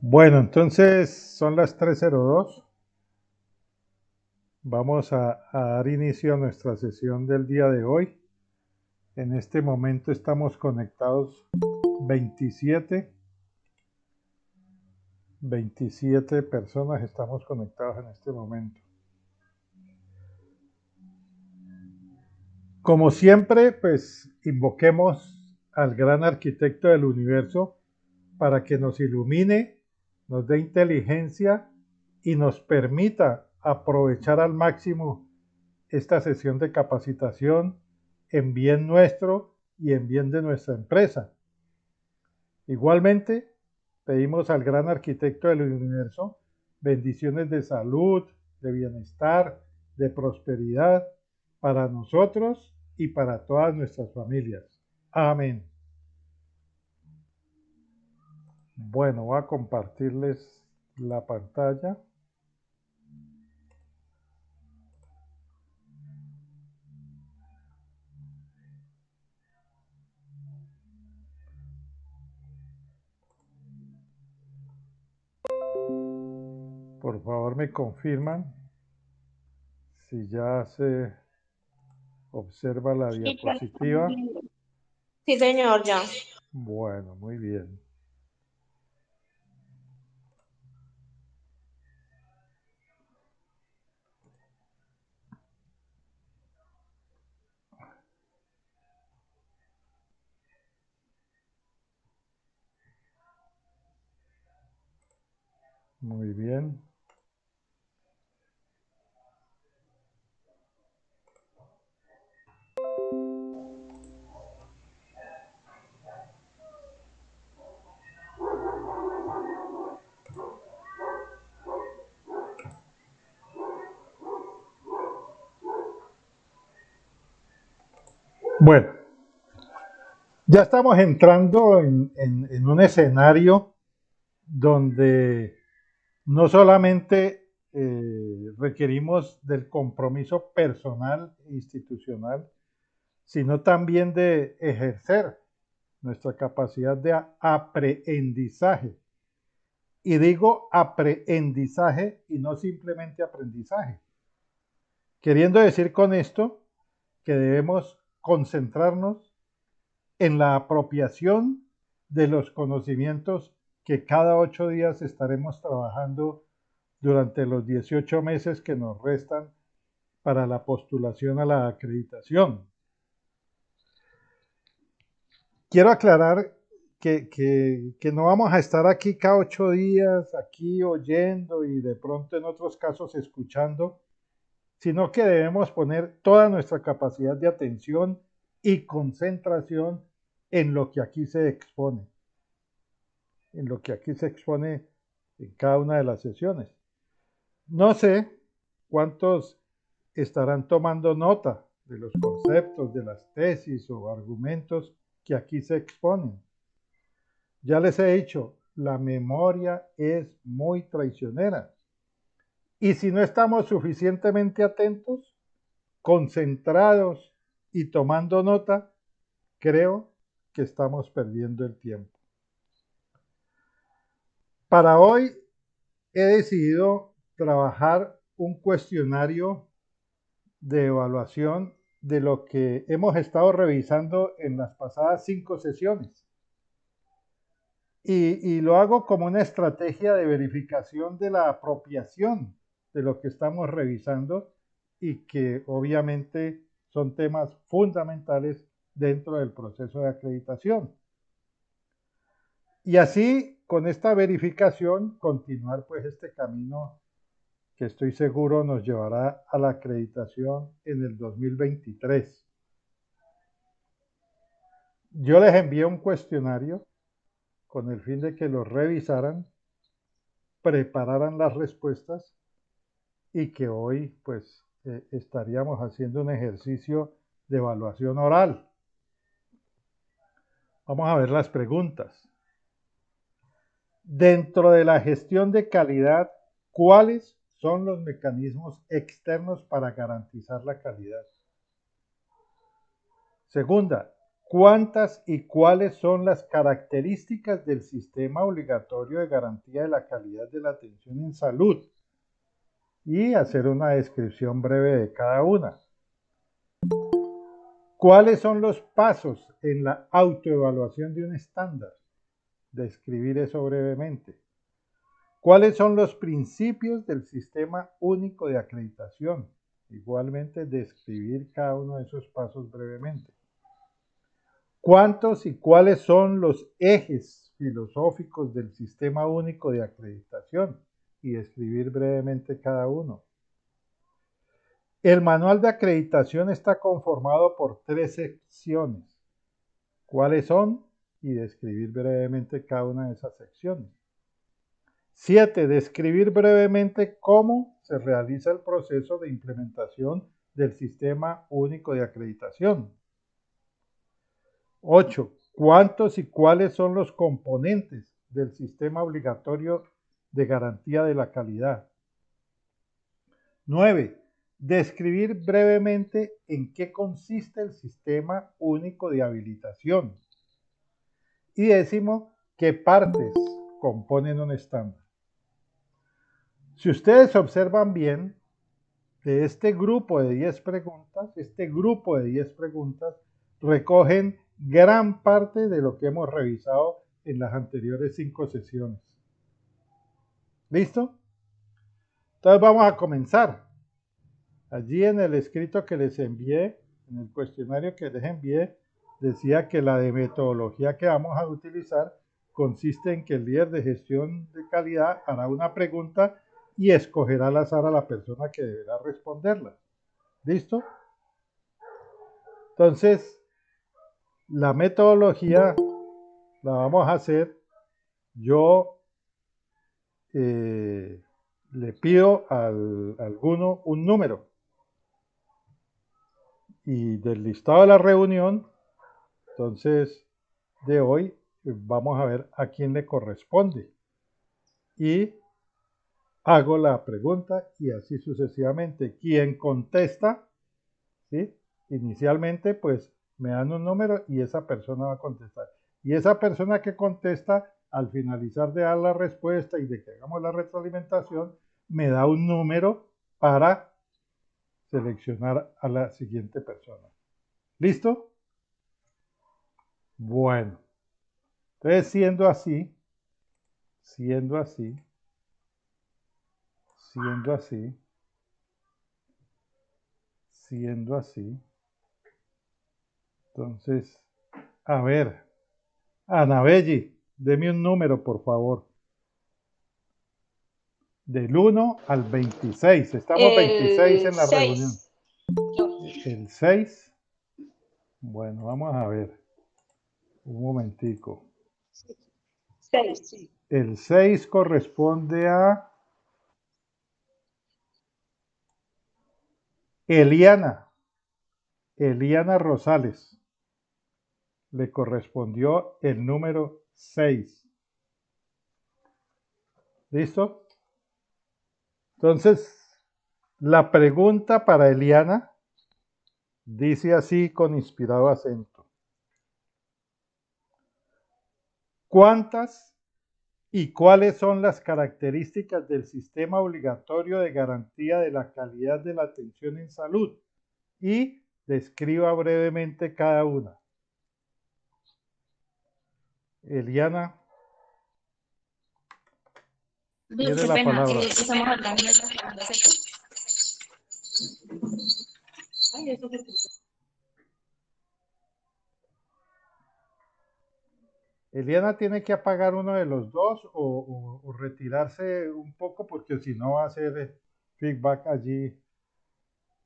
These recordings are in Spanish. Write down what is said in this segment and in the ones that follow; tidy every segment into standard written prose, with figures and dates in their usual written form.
Bueno, entonces son las 3:02. Vamos a dar inicio a nuestra sesión del día de hoy. En este momento estamos conectados 27, 27 personas estamos conectados en este momento. Como siempre, pues invoquemos al gran arquitecto del universo para que nos ilumine, nos dé inteligencia y nos permita aprovechar al máximo esta sesión de capacitación en bien nuestro y en bien de nuestra empresa. Igualmente, pedimos al gran arquitecto del universo bendiciones de salud, de bienestar, de prosperidad para nosotros y para todas nuestras familias. Amén. Bueno, voy a compartirles la pantalla. Por favor, me confirman si ya se observa la Sí, ya lo estamos diapositiva. viendo. Sí, señor, ya. Bueno, muy bien. Muy bien. Bueno, ya estamos entrando en un escenario donde no solamente requerimos del compromiso personal e institucional, sino también de ejercer nuestra capacidad de aprendizaje. Y digo aprendizaje y no simplemente aprendizaje. Queriendo decir con esto que debemos concentrarnos en la apropiación de los conocimientos que cada 8 días estaremos trabajando durante los 18 meses que nos restan para la postulación a la acreditación. Quiero aclarar que no vamos a estar aquí cada 8 días, aquí oyendo y de pronto en otros casos escuchando, sino que debemos poner toda nuestra capacidad de atención y concentración en lo que aquí se expone, en lo que aquí se expone en cada una de las sesiones. No sé cuántos estarán tomando nota de los conceptos, de las tesis o argumentos que aquí se exponen. Ya les he dicho, la memoria es muy traicionera. Y si no estamos suficientemente atentos, concentrados y tomando nota, creo que estamos perdiendo el tiempo. Para hoy he decidido trabajar un cuestionario de evaluación de lo que hemos estado revisando en las pasadas 5 sesiones. Y lo hago como una estrategia de verificación de la apropiación de lo que estamos revisando y que obviamente son temas fundamentales dentro del proceso de acreditación. Y así, con esta verificación, continuar pues este camino que estoy seguro nos llevará a la acreditación en el 2023. Yo les envié un cuestionario con el fin de que lo revisaran, prepararan las respuestas y que hoy pues estaríamos haciendo un ejercicio de evaluación oral. Vamos a ver las preguntas. Dentro de la gestión de calidad, ¿cuáles son los mecanismos externos para garantizar la calidad? Segunda, ¿Cuántas y cuáles son las características del sistema obligatorio de garantía de la calidad de la atención en salud? Y hacer una descripción breve de cada una. ¿Cuáles son los pasos en la autoevaluación de un estándar? Describir eso brevemente. ¿Cuáles son los principios del sistema único de acreditación? Igualmente, describir cada uno de esos pasos brevemente. ¿Cuántos y cuáles son los ejes filosóficos del sistema único de acreditación? Y describir brevemente cada uno. El manual de acreditación está conformado por 3 secciones. ¿Cuáles son? Y describir brevemente cada una de esas secciones. 7. Describir brevemente cómo se realiza el proceso de implementación del sistema único de acreditación. 8. ¿Cuántos y cuáles son los componentes del sistema obligatorio de garantía de la calidad? 9. Describir brevemente en qué consiste el sistema único de habilitación. Y 10. ¿Qué partes componen un estándar? Si ustedes observan bien, de este grupo de 10 preguntas, recogen gran parte de lo que hemos revisado en las anteriores 5 sesiones. ¿Listo? Entonces vamos a comenzar. Allí en el escrito que les envié, en el cuestionario que les envié, decía que la de metodología que vamos a utilizar consiste en que el líder de gestión de calidad hará una pregunta y escogerá al azar a la persona que deberá responderla. ¿Listo? Entonces, la metodología la vamos a hacer. Yo le pido a alguno un número. Y del listado de la reunión, entonces, de hoy, vamos a ver a quién le corresponde. Y hago la pregunta y así sucesivamente. Quien contesta, ¿sí? Inicialmente, pues, me dan un número y esa persona va a contestar. Y esa persona que contesta, al finalizar de dar la respuesta y de que hagamos la retroalimentación, me da un número para seleccionar a la siguiente persona. ¿Listo? Bueno, entonces siendo así, entonces, a ver, Anabelli, deme un número, por favor. Del 1 al 26. Estamos 26 en la reunión. El 6. Bueno, vamos a ver. Un momentico. 6. El 6 corresponde a Eliana Rosales. Le correspondió el número 6. ¿Listo? Entonces, la pregunta para Eliana dice así con inspirado acento. ¿Cuántas y cuáles son las características del sistema obligatorio de garantía de la calidad de la atención en salud? Y describa brevemente cada una. Eliana, tiene la palabra. Estamos hablando de la segunda sección. Eliana tiene que apagar uno de los dos o retirarse un poco porque si no va a hacer feedback allí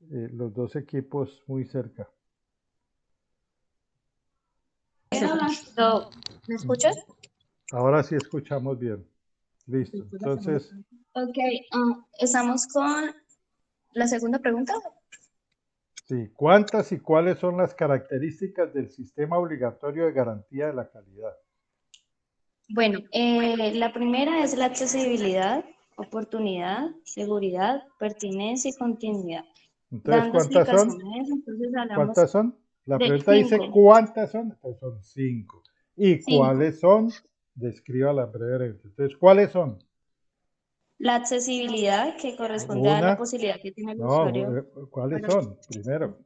los dos equipos muy cerca. ¿Me escuchas? Ahora sí escuchamos bien. Listo. Entonces, Ok, estamos con la segunda pregunta. sí, ¿cuántas y cuáles son las características del sistema obligatorio de garantía de la calidad? Bueno, la primera es la accesibilidad, oportunidad, seguridad, pertinencia y continuidad. Entonces, Dando ¿cuántas son? explicaciones, entonces hablamos ¿Cuántas son? La De pregunta dice 5. cuántas son, entonces son 5. ¿Y 5. cuáles son? Descríbalas brevemente. Entonces, ¿cuáles son? La accesibilidad que corresponde a la Una, posibilidad que tiene el no, usuario ¿cuáles para... son? Primero.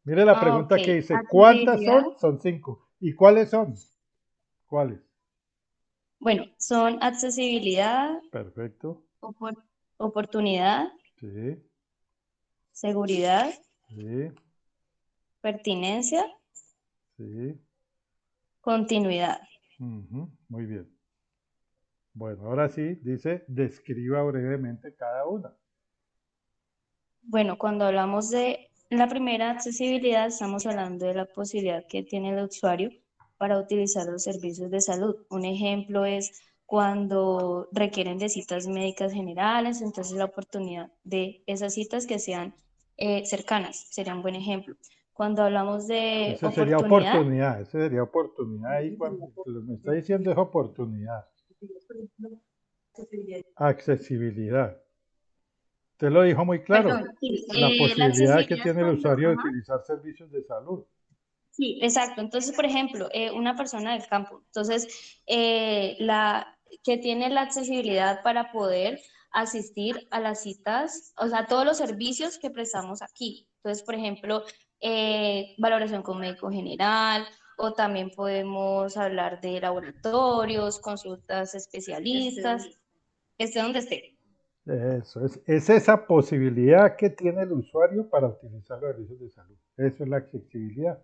Mire la Ah, ok. pregunta que dice, ¿cuántas Accesibilidad. son? Son 5. ¿Y cuáles son? ¿Cuáles? Bueno, son accesibilidad, Perfecto. oportunidad, Sí, seguridad, sí, pertinencia, sí. continuidad. Ujú, muy bien. Bueno, ahora sí, dice, describa brevemente cada una. Bueno, cuando hablamos de la primera accesibilidad, estamos hablando de la posibilidad que tiene el usuario para utilizar los servicios de salud. Un ejemplo es cuando requieren de citas médicas generales, entonces la oportunidad de esas citas que sean cercanas sería un buen ejemplo. Cuando hablamos de Ese sería oportunidad, oportunidad, ese sería oportunidad. Ahí cuando lo que me está diciendo es oportunidad. Accesibilidad. Usted lo dijo muy claro. perdón, sí, La la posibilidad que accesibilidad es tiene el cuando, usuario de ajá. utilizar servicios de salud. Sí, exacto. Entonces, por ejemplo, una persona del campo, entonces, la que tiene la accesibilidad para poder asistir a las citas, o sea, todos los servicios que prestamos aquí. Entonces, por ejemplo, valoración con médico general, o también podemos hablar de laboratorios, consultas especialistas, esté donde esté. Eso es esa posibilidad que tiene el usuario para utilizar los servicios de salud. Eso es la accesibilidad,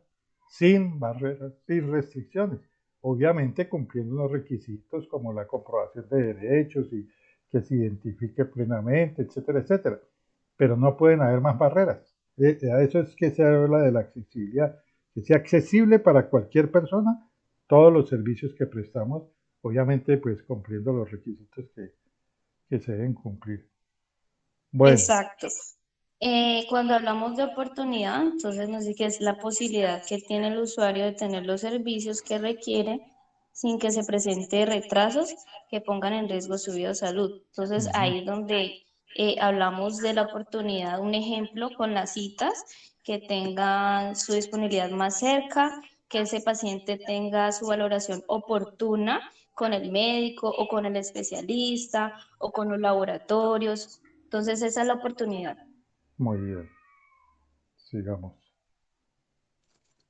sin barreras, sin restricciones. Obviamente cumpliendo unos requisitos como la comprobación de derechos y que se identifique plenamente, etcétera, etcétera. Pero no pueden haber más barreras. A eso es que se habla de la accesibilidad, que sea accesible para cualquier persona todos los servicios que prestamos, obviamente pues cumpliendo los requisitos que se deben cumplir. Bueno, Exacto. Cuando hablamos de oportunidad, entonces nos dice que es la posibilidad que tiene el usuario de tener los servicios que requiere sin que se presente retrasos que pongan en riesgo su vida o salud. Entonces ujú, ahí es donde hablamos de la oportunidad, un ejemplo con las citas, que tengan su disponibilidad más cerca, que ese paciente tenga su valoración oportuna con el médico o con el especialista o con los laboratorios. Entonces, esa es la oportunidad. muy bien, sigamos.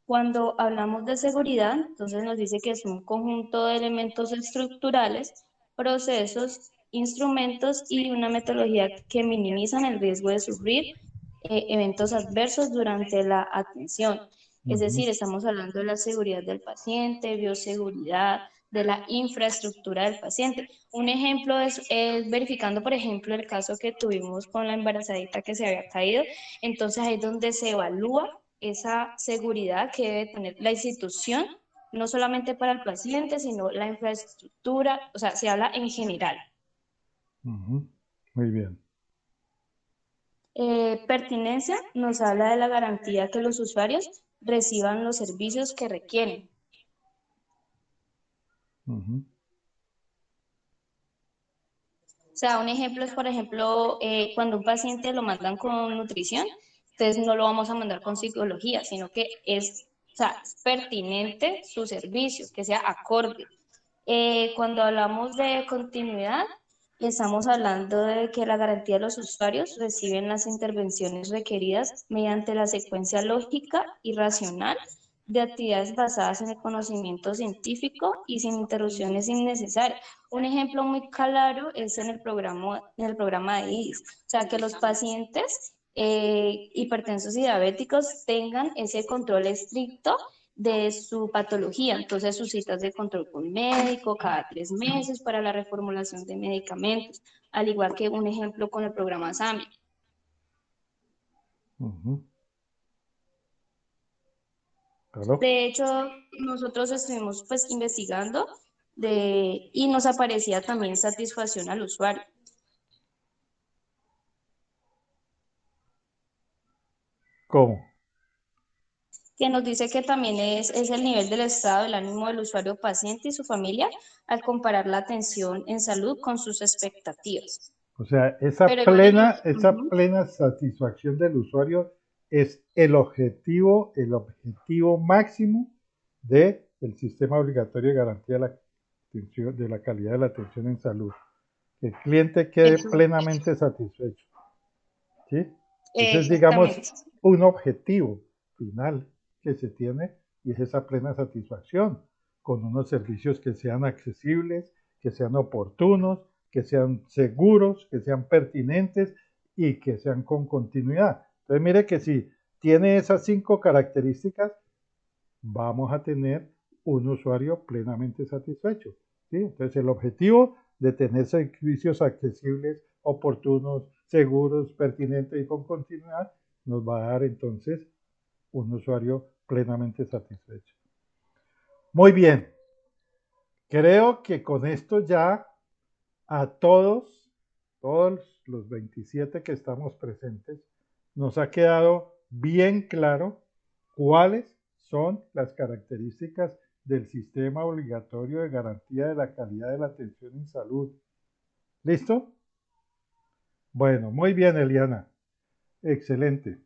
Cuando hablamos de seguridad, entonces nos dice que es un conjunto de elementos estructurales, procesos, instrumentos y una metodología que minimizan el riesgo de sufrir eventos adversos durante la atención. Es Ujú, decir, estamos hablando de la seguridad del paciente, bioseguridad, de la infraestructura del paciente. Un ejemplo es verificando, por ejemplo, el caso que tuvimos con la embarazadita que se había caído. Entonces ahí es donde se evalúa esa seguridad que debe tener la institución, no solamente para el paciente, sino la infraestructura, o sea, se habla en general. ujú, muy bien. Pertinencia nos habla de la garantía que los usuarios reciban los servicios que requieren. Ujú, O sea, un ejemplo es, por ejemplo, cuando un paciente lo mandan con nutrición, entonces no lo vamos a mandar con psicología, sino que es, o sea, es pertinente su servicio, que sea acorde. Cuando hablamos de continuidad, estamos hablando de que la garantía de los usuarios reciben las intervenciones requeridas mediante la secuencia lógica y racional de actividades basadas en el conocimiento científico y sin interrupciones innecesarias. Un ejemplo muy claro es en el programa de IDIS, o sea, que los pacientes hipertensos y diabéticos tengan ese control estricto de su patología, entonces sus citas de control con médico cada 3 meses para la reformulación de medicamentos, al igual que un ejemplo con el programa SAMI. ujú. ¿Aló? De hecho, nosotros estuvimos pues investigando y nos aparecía también satisfacción al usuario, ¿Cómo? que nos dice que también es el nivel del estado del ánimo del usuario paciente y su familia al comparar la atención en salud con sus expectativas. O sea, Pero igual, esa ujú. plena satisfacción del usuario es el objetivo máximo del sistema obligatorio de garantía de la calidad de la atención en salud. Que el cliente quede plenamente satisfecho. ¿Sí? Ese es, digamos, un objetivo final que se tiene y es esa plena satisfacción con unos servicios que sean accesibles, que sean oportunos, que sean seguros, que sean pertinentes y que sean con continuidad. Entonces, mire que si tiene esas 5 características, vamos a tener un usuario plenamente satisfecho. ¿Sí? Entonces, el objetivo de tener servicios accesibles, oportunos, seguros, pertinentes y con continuidad, nos va a dar entonces un usuario plenamente satisfecho. Muy bien, creo que con esto ya a todos los 27 que estamos presentes, nos ha quedado bien claro cuáles son las características del sistema obligatorio de garantía de la calidad de la atención en salud. ¿Listo? Bueno, muy bien, Eliana. Excelente.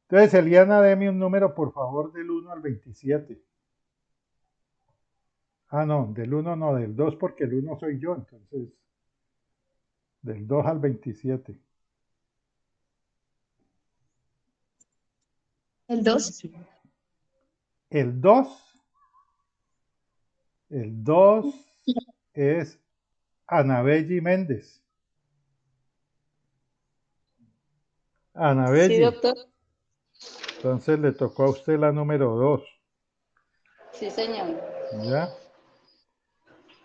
Entonces, Eliana, deme un número, por favor, del 1 al 27. Ah, no, del 1 no, del 2, porque el 1 soy yo, entonces, del 2 al 27. El 2. El 2 es Anabelli Méndez. Anabelli. Sí, doctor. Entonces le tocó a usted la número 2. Sí, señor. ¿Ya?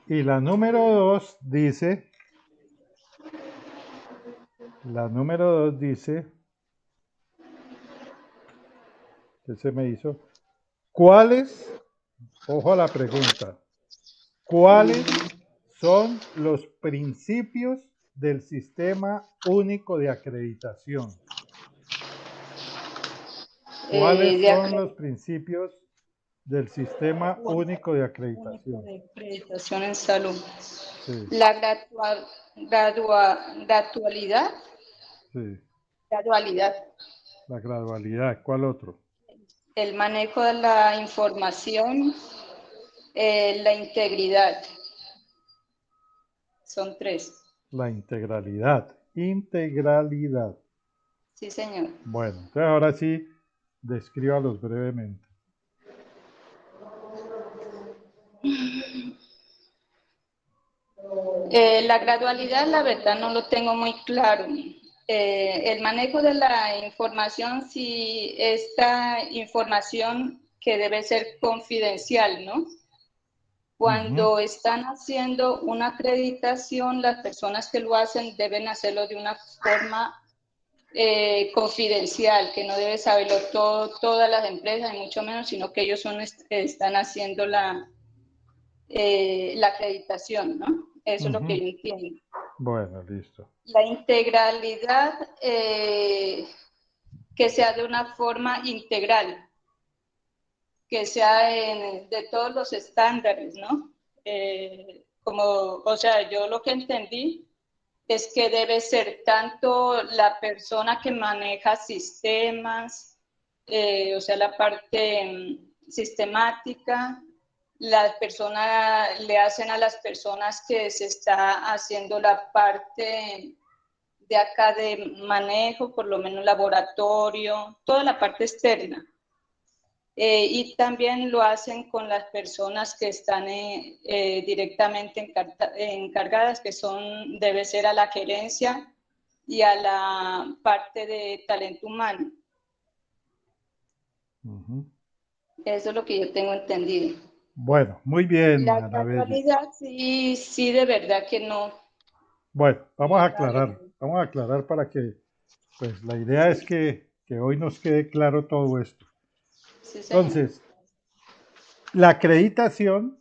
Y la número 2 dice, ¿qué se me hizo? ¿Cuáles, ojo a la pregunta, cuáles son los principios del sistema único de acreditación? ¿Cuáles son los principios del sistema único de acreditación? De acreditación en salud. Sí, La gradualidad. sí. Gradualidad. La gradualidad. ¿Cuál otro? El manejo de la información, la integridad. Son 3. La integralidad. Integralidad. Sí, señor. Bueno, entonces ahora sí, descríbalos brevemente. La gradualidad, la verdad, no lo tengo muy claro. El manejo de la información, sí, esta información que debe ser confidencial, ¿no? Cuando están haciendo una acreditación, las personas que lo hacen deben hacerlo de una forma confidencial, que no debe saberlo todas las empresas, y mucho menos, sino que ellos están haciendo la acreditación, ¿no? Eso es lo que yo entiendo. Bueno, listo. La integralidad, que sea de una forma integral, que sea de todos los estándares, ¿no? O sea, yo lo que entendí es que debe ser tanto la persona que maneja sistemas, o sea, la parte sistemática, las personas le hacen a las personas que se está haciendo la parte de acá de manejo, por lo menos laboratorio, toda la parte externa. Y también lo hacen con las personas que están directamente encargadas, que debe ser a la gerencia y a la parte de talento humano. Eso es lo que yo tengo entendido. Bueno, muy bien, La Anabelli. gradualidad, sí, de verdad que no. Bueno, vamos a aclarar para que, pues la idea es que hoy nos quede claro todo esto. Sí, señor. Entonces, la acreditación,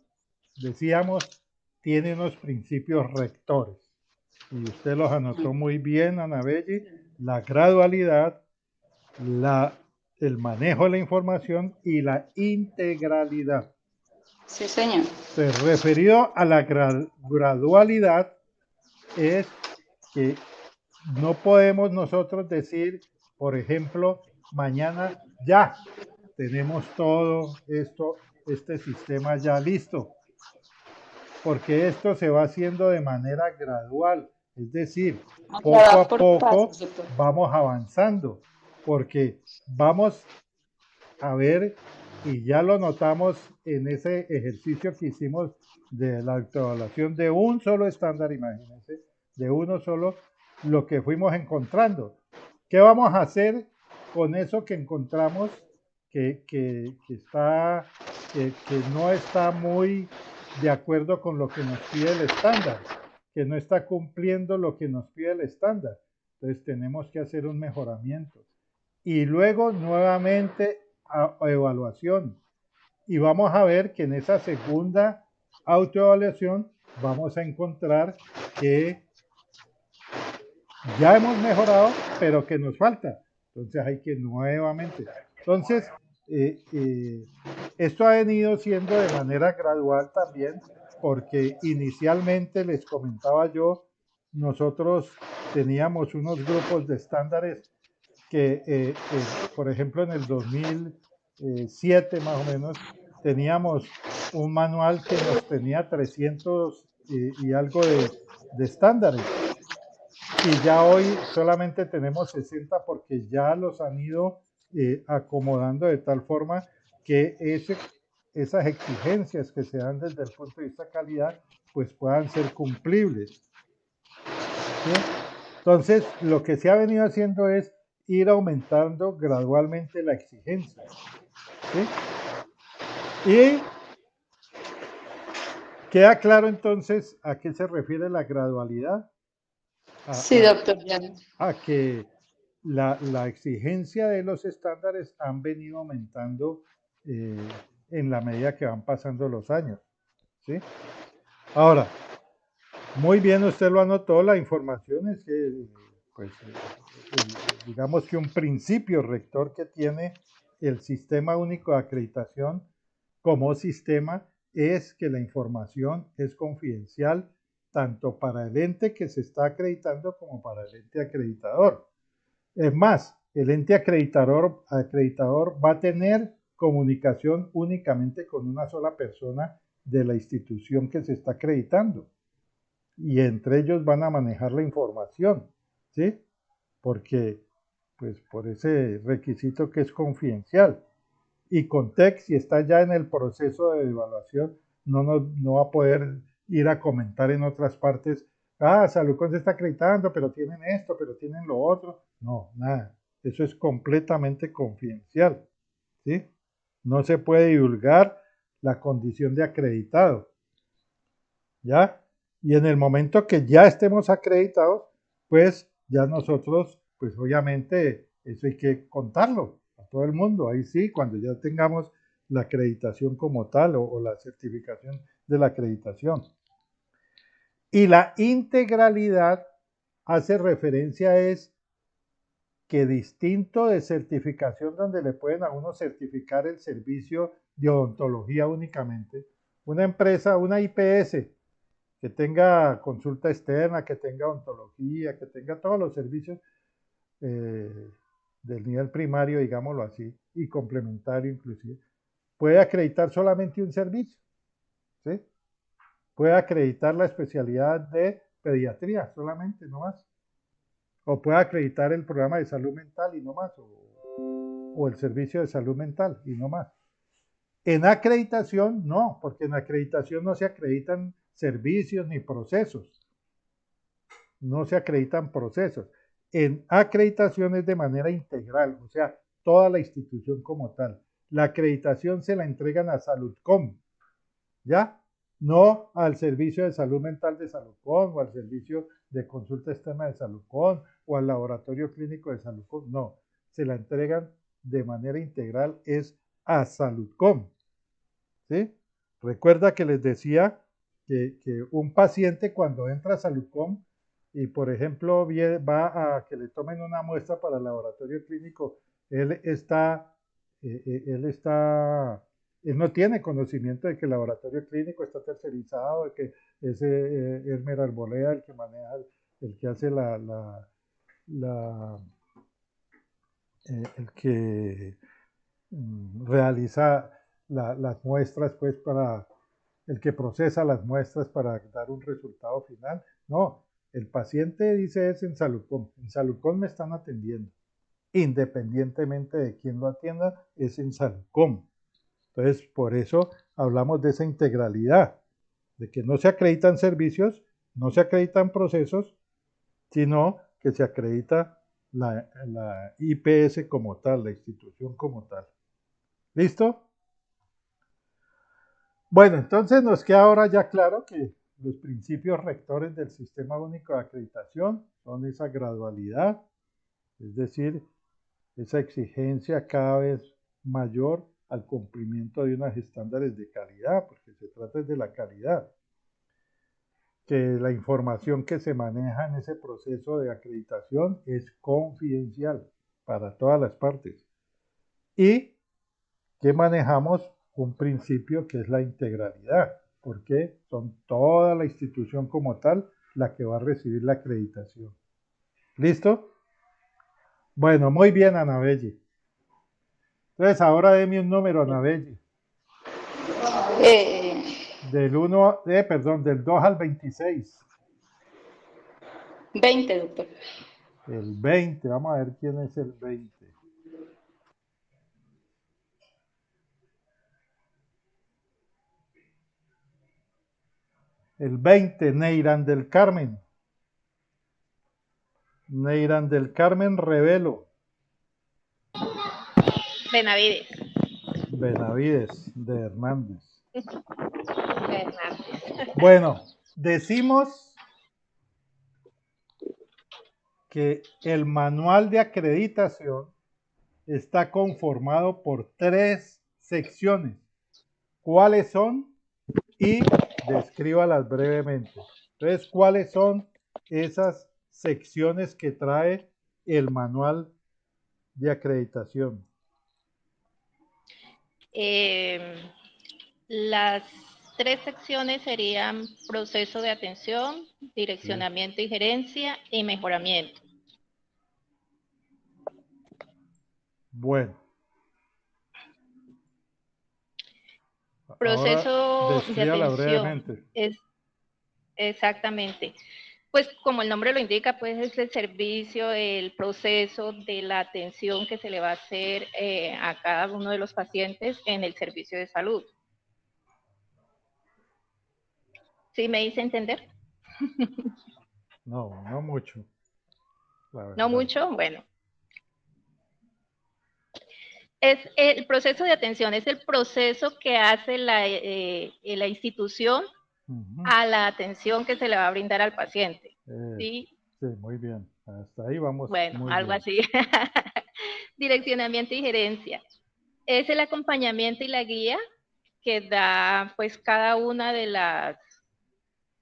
decíamos, tiene unos principios rectores. Y usted los anotó muy bien, Anabelli. La gradualidad, el manejo de la información y la integralidad. Sí, señor. Entonces, referido a la gradualidad, es que no podemos nosotros decir, por ejemplo, mañana ya tenemos todo esto, este sistema ya listo, porque esto se va haciendo de manera gradual, es decir, O sea, poco va a por poco pasos, doctor. vamos avanzando, porque vamos a ver, y ya lo notamos en ese ejercicio que hicimos de la autoevaluación de un solo estándar, imagínense, de uno solo, lo que fuimos encontrando. ¿Qué vamos a hacer con eso que encontramos que no está muy de acuerdo con lo que nos pide el estándar, que no está cumpliendo lo que nos pide el estándar? Entonces tenemos que hacer un mejoramiento. Y luego nuevamente a evaluación. Y vamos a ver que en esa segunda autoevaluación vamos a encontrar que ya hemos mejorado, pero que nos falta. Entonces hay que nuevamente. Entonces, esto ha venido siendo de manera gradual también, porque inicialmente les comentaba yo, nosotros teníamos unos grupos de estándares que, por ejemplo, en el 2007 más o menos, teníamos un manual que nos tenía 300 y algo de estándares. Y ya hoy solamente tenemos 60 porque ya los han ido acomodando de tal forma que esas exigencias que se dan desde el punto de vista de calidad pues puedan ser cumplibles. ¿Sí? Entonces, lo que se ha venido haciendo es ir aumentando gradualmente la exigencia. ¿Sí? Y queda claro entonces a qué se refiere la gradualidad. Sí, doctor Jan. A que la exigencia de los estándares han venido aumentando en la medida que van pasando los años. ¿Sí? Ahora, muy bien, usted lo anotó, la información es que, pues, digamos que un principio rector que tiene el Sistema Único de Acreditación como sistema es que la información es confidencial tanto para el ente que se está acreditando como para el ente acreditador. Es más, el ente acreditador va a tener comunicación únicamente con una sola persona de la institución que se está acreditando. Y entre ellos van a manejar la información, ¿sí? Porque, pues, por ese requisito que es confidencial. Y Context, si está ya en el proceso de evaluación, no va a poder ir a comentar en otras partes, Salucon se está acreditando, pero tienen esto, pero tienen lo otro. No, nada. Eso es completamente confidencial, ¿sí? No se puede divulgar la condición de acreditado, ¿ya? Y en el momento que ya estemos acreditados, pues ya nosotros, pues obviamente eso hay que contarlo a todo el mundo. Ahí sí, cuando ya tengamos la acreditación como tal o la certificación de la acreditación. Y la integralidad hace referencia es que distinto de certificación donde le pueden a uno certificar el servicio de odontología únicamente, una empresa, una IPS, que tenga consulta externa, que tenga odontología, que tenga todos los servicios del nivel primario, digámoslo así, y complementario inclusive, puede acreditar solamente un servicio, ¿sí? Puede acreditar la especialidad de pediatría solamente, no más. O puede acreditar el programa de salud mental y no más, o el servicio de salud mental y no más. En acreditación, no, porque en acreditación no se acreditan servicios ni procesos. No se acreditan procesos. En acreditación es de manera integral, o sea, toda la institución como tal. La acreditación se la entregan a Saludcom, ¿ya? No al servicio de salud mental de Saludcom o al servicio de consulta externa de Saludcom o al laboratorio clínico de Saludcom, no. Se la entregan de manera integral, es a Saludcom, ¿sí? Recuerda que les decía que un paciente cuando entra a Saludcom y, por ejemplo, va a que le tomen una muestra para el laboratorio clínico, él está, él no tiene conocimiento de que el laboratorio clínico está tercerizado, de que es Elmer Arboleda el que maneja, el que hace la el que realiza las muestras, pues para el que procesa las muestras para dar un resultado final. No, el paciente dice es en Saludcom. En Saludcom me están atendiendo. Independientemente de quién lo atienda, es en Saludcom. Entonces, por eso hablamos de esa integralidad, de que no se acreditan servicios, no se acreditan procesos, sino que se acredita la IPS como tal, la institución como tal. ¿Listo? Bueno, entonces nos queda ahora ya claro que los principios rectores del Sistema Único de Acreditación son esa gradualidad, es decir, esa exigencia cada vez mayor al cumplimiento de unos estándares de calidad, porque se trata de la calidad, que la información que se maneja en ese proceso de acreditación es confidencial para todas las partes y que manejamos un principio que es la integralidad, porque son toda la institución como tal la que va a recibir la acreditación. ¿Listo? Bueno, muy bien, Anabelle. Entonces, ahora deme un número, Anabelle. Del 2 al 26. 20, doctor. El 20, vamos a ver quién es el 20. El 20, Neiran del Carmen. Neiran del Carmen Revelo. Benavides. Benavides de Hernández. Hernández. Bueno, decimos que el manual de acreditación está conformado por 3 secciones. ¿Cuáles son? Y descríbalas brevemente. Entonces, ¿cuáles son esas secciones que trae el manual de acreditación? Las 3 secciones serían proceso de atención, direccionamiento y gerencia y mejoramiento. Bueno. Proceso de atención brevemente. es exactamente. Pues como el nombre lo indica, pues es el servicio, el proceso de la atención que se le va a hacer a cada uno de los pacientes en el servicio de salud. ¿Sí me hice entender? No, no mucho. ¿No mucho? Bueno. Es el proceso de atención, es el proceso que hace la institución a la atención que se le va a brindar al paciente. ¿Sí? Sí, muy bien. Hasta ahí vamos. Bueno, muy algo bien. así. Direccionamiento y gerencia. Es el acompañamiento y la guía que da pues cada una de las,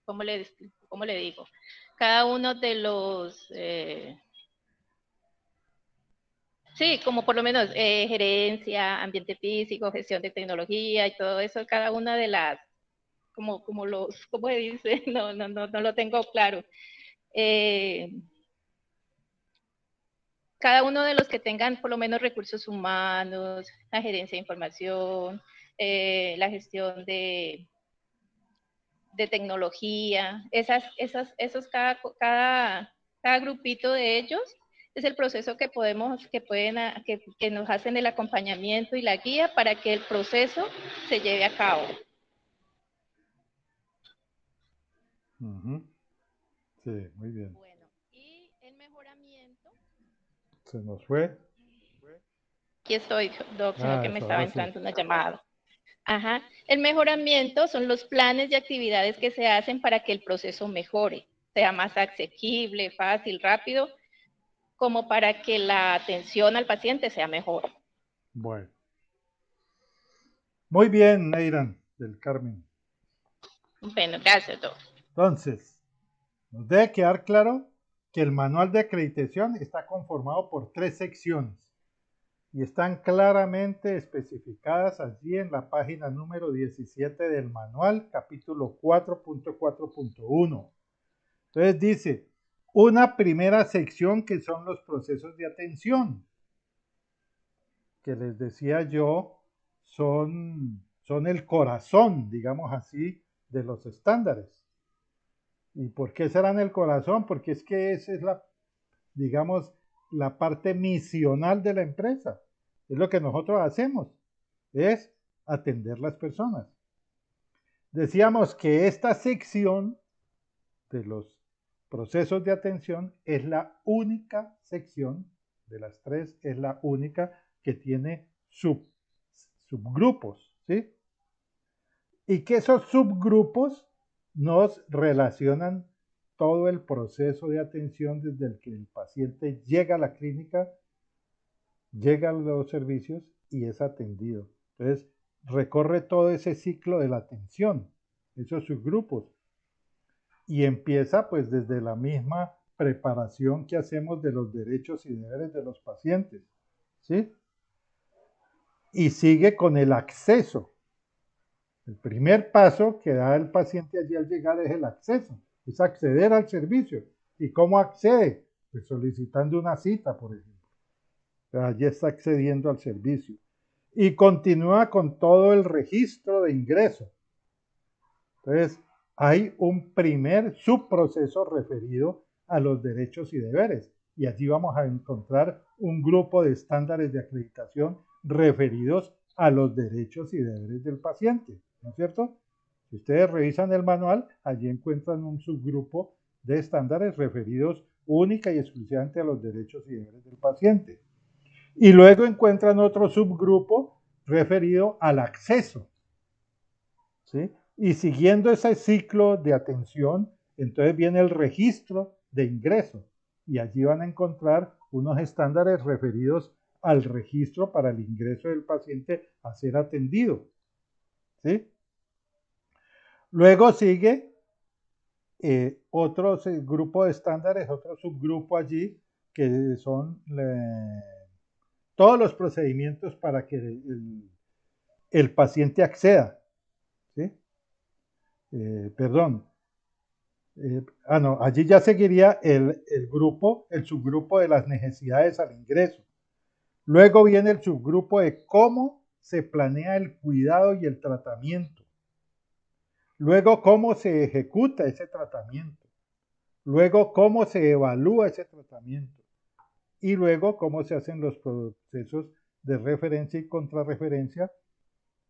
¿cómo le digo? Cada uno de los... sí, como por lo menos gerencia, ambiente físico, gestión de tecnología y todo eso, cada una de las, ¿cómo se dice? No lo tengo claro. Cada uno de los que tengan por lo menos recursos humanos, la gerencia de información, la gestión de tecnología, esos cada grupito de ellos es el proceso que nos hacen el acompañamiento y la guía para que el proceso se lleve a cabo. Sí, muy bien. Bueno, y el mejoramiento. ¿Se nos fue? Aquí estoy, Doc, sino que me estaba entrando sí. una llamada. Ajá. El mejoramiento son los planes y actividades que se hacen para que el proceso mejore, sea más asequible, fácil, rápido, como para que la atención al paciente sea mejor. Bueno. Muy bien, Neiran del Carmen. Bueno, gracias, doctor. Entonces, nos debe quedar claro que el manual de acreditación está conformado por 3 secciones y están claramente especificadas allí en la página número 17 del manual, capítulo 4.4.1. Entonces dice, una primera sección que son los procesos de atención. que les decía yo son el corazón, digamos así, de los estándares. ¿Y por qué serán el corazón? Porque es que esa es digamos, la parte misional de la empresa. Es lo que nosotros hacemos, es atender las personas. Decíamos que esta sección de los procesos de atención es la única sección de las tres, es la única que tiene subgrupos, ¿sí? Y que esos subgrupos nos relacionan todo el proceso de atención desde el que el paciente llega a la clínica, llega a los servicios y es atendido. Entonces, recorre todo ese ciclo de la atención, esos subgrupos, y empieza pues desde la misma preparación que hacemos de los derechos y deberes de los pacientes, ¿sí? Y sigue con el acceso. El primer paso que da el paciente allí al llegar es el acceso, es acceder al servicio. ¿Y cómo accede? Pues solicitando una cita, por ejemplo. Pero allí está accediendo al servicio. Y continúa con todo el registro de ingreso. Entonces, hay un primer subproceso referido a los derechos y deberes. Y allí vamos a encontrar un grupo de estándares de acreditación referidos a los derechos y deberes del paciente, ¿no es cierto? Si ustedes revisan el manual, allí encuentran un subgrupo de estándares referidos única y exclusivamente a los derechos y deberes del paciente. Y luego encuentran otro subgrupo referido al acceso, ¿sí? Y siguiendo ese ciclo de atención, entonces viene el registro de ingreso y allí van a encontrar unos estándares referidos al registro para el ingreso del paciente a ser atendido, ¿sí? Luego sigue otro grupo de estándares, otro subgrupo allí, que son todos los procedimientos para que el paciente acceda, ¿sí? Perdón. No, allí ya seguiría el subgrupo de las necesidades al ingreso. Luego viene el subgrupo de cómo se planea el cuidado y el tratamiento. Luego, cómo se ejecuta ese tratamiento. Luego, cómo se evalúa ese tratamiento. Y luego, cómo se hacen los procesos de referencia y contrarreferencia.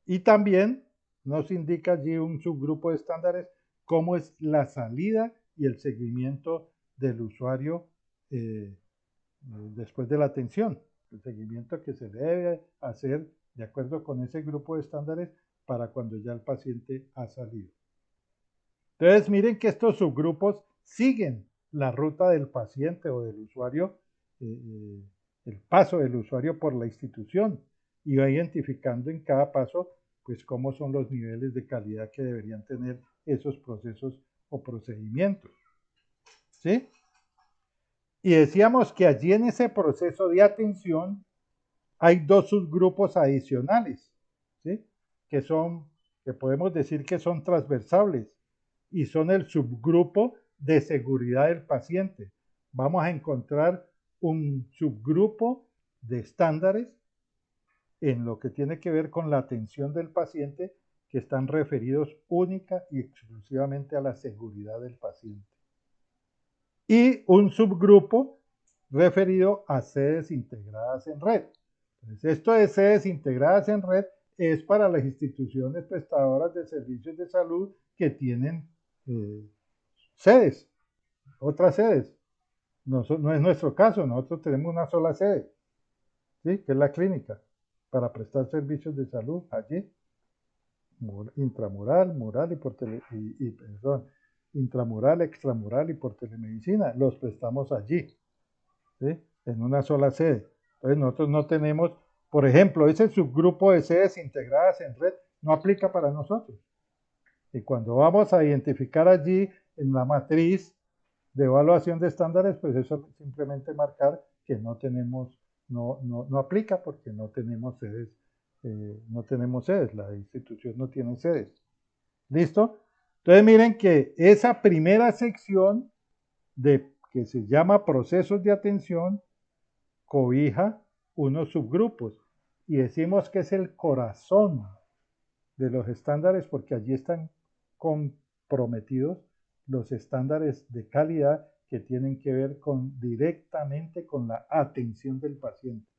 Y también nos indica allí un subgrupo de estándares, cómo es la salida y el seguimiento del usuario después de la atención. El seguimiento que se debe hacer de acuerdo con ese grupo de estándares para cuando ya el paciente ha salido. Entonces, miren que estos subgrupos siguen la ruta del paciente o del usuario, el paso del usuario por la institución y va identificando en cada paso pues cómo son los niveles de calidad que deberían tener esos procesos o procedimientos, ¿sí? Y decíamos que allí en ese proceso de atención hay dos subgrupos adicionales, ¿sí? Que podemos decir que son transversales y son el subgrupo de seguridad del paciente. Vamos a encontrar un subgrupo de estándares en lo que tiene que ver con la atención del paciente que están referidos única y exclusivamente a la seguridad del paciente. Y un subgrupo referido a sedes integradas en red. Entonces, esto de sedes integradas en red es para las instituciones prestadoras de servicios de salud que tienen sedes, otras sedes. No es nuestro caso, nosotros tenemos una sola sede, ¿sí? Que es la clínica, para prestar servicios de salud allí, intramural, mural y por intramural, extramural y por telemedicina, los prestamos allí, ¿sí? En una sola sede. Entonces nosotros no tenemos, por ejemplo, ese subgrupo de sedes integradas en red no aplica para nosotros. Y cuando vamos a identificar allí en la matriz de evaluación de estándares, pues eso simplemente marcar que no tenemos, no aplica porque no tenemos sedes, la institución no tiene sedes. ¿Listo? Entonces miren que esa primera sección que se llama procesos de atención cobija unos subgrupos y decimos que es el corazón de los estándares porque allí están comprometidos los estándares de calidad que tienen que ver directamente con la atención del paciente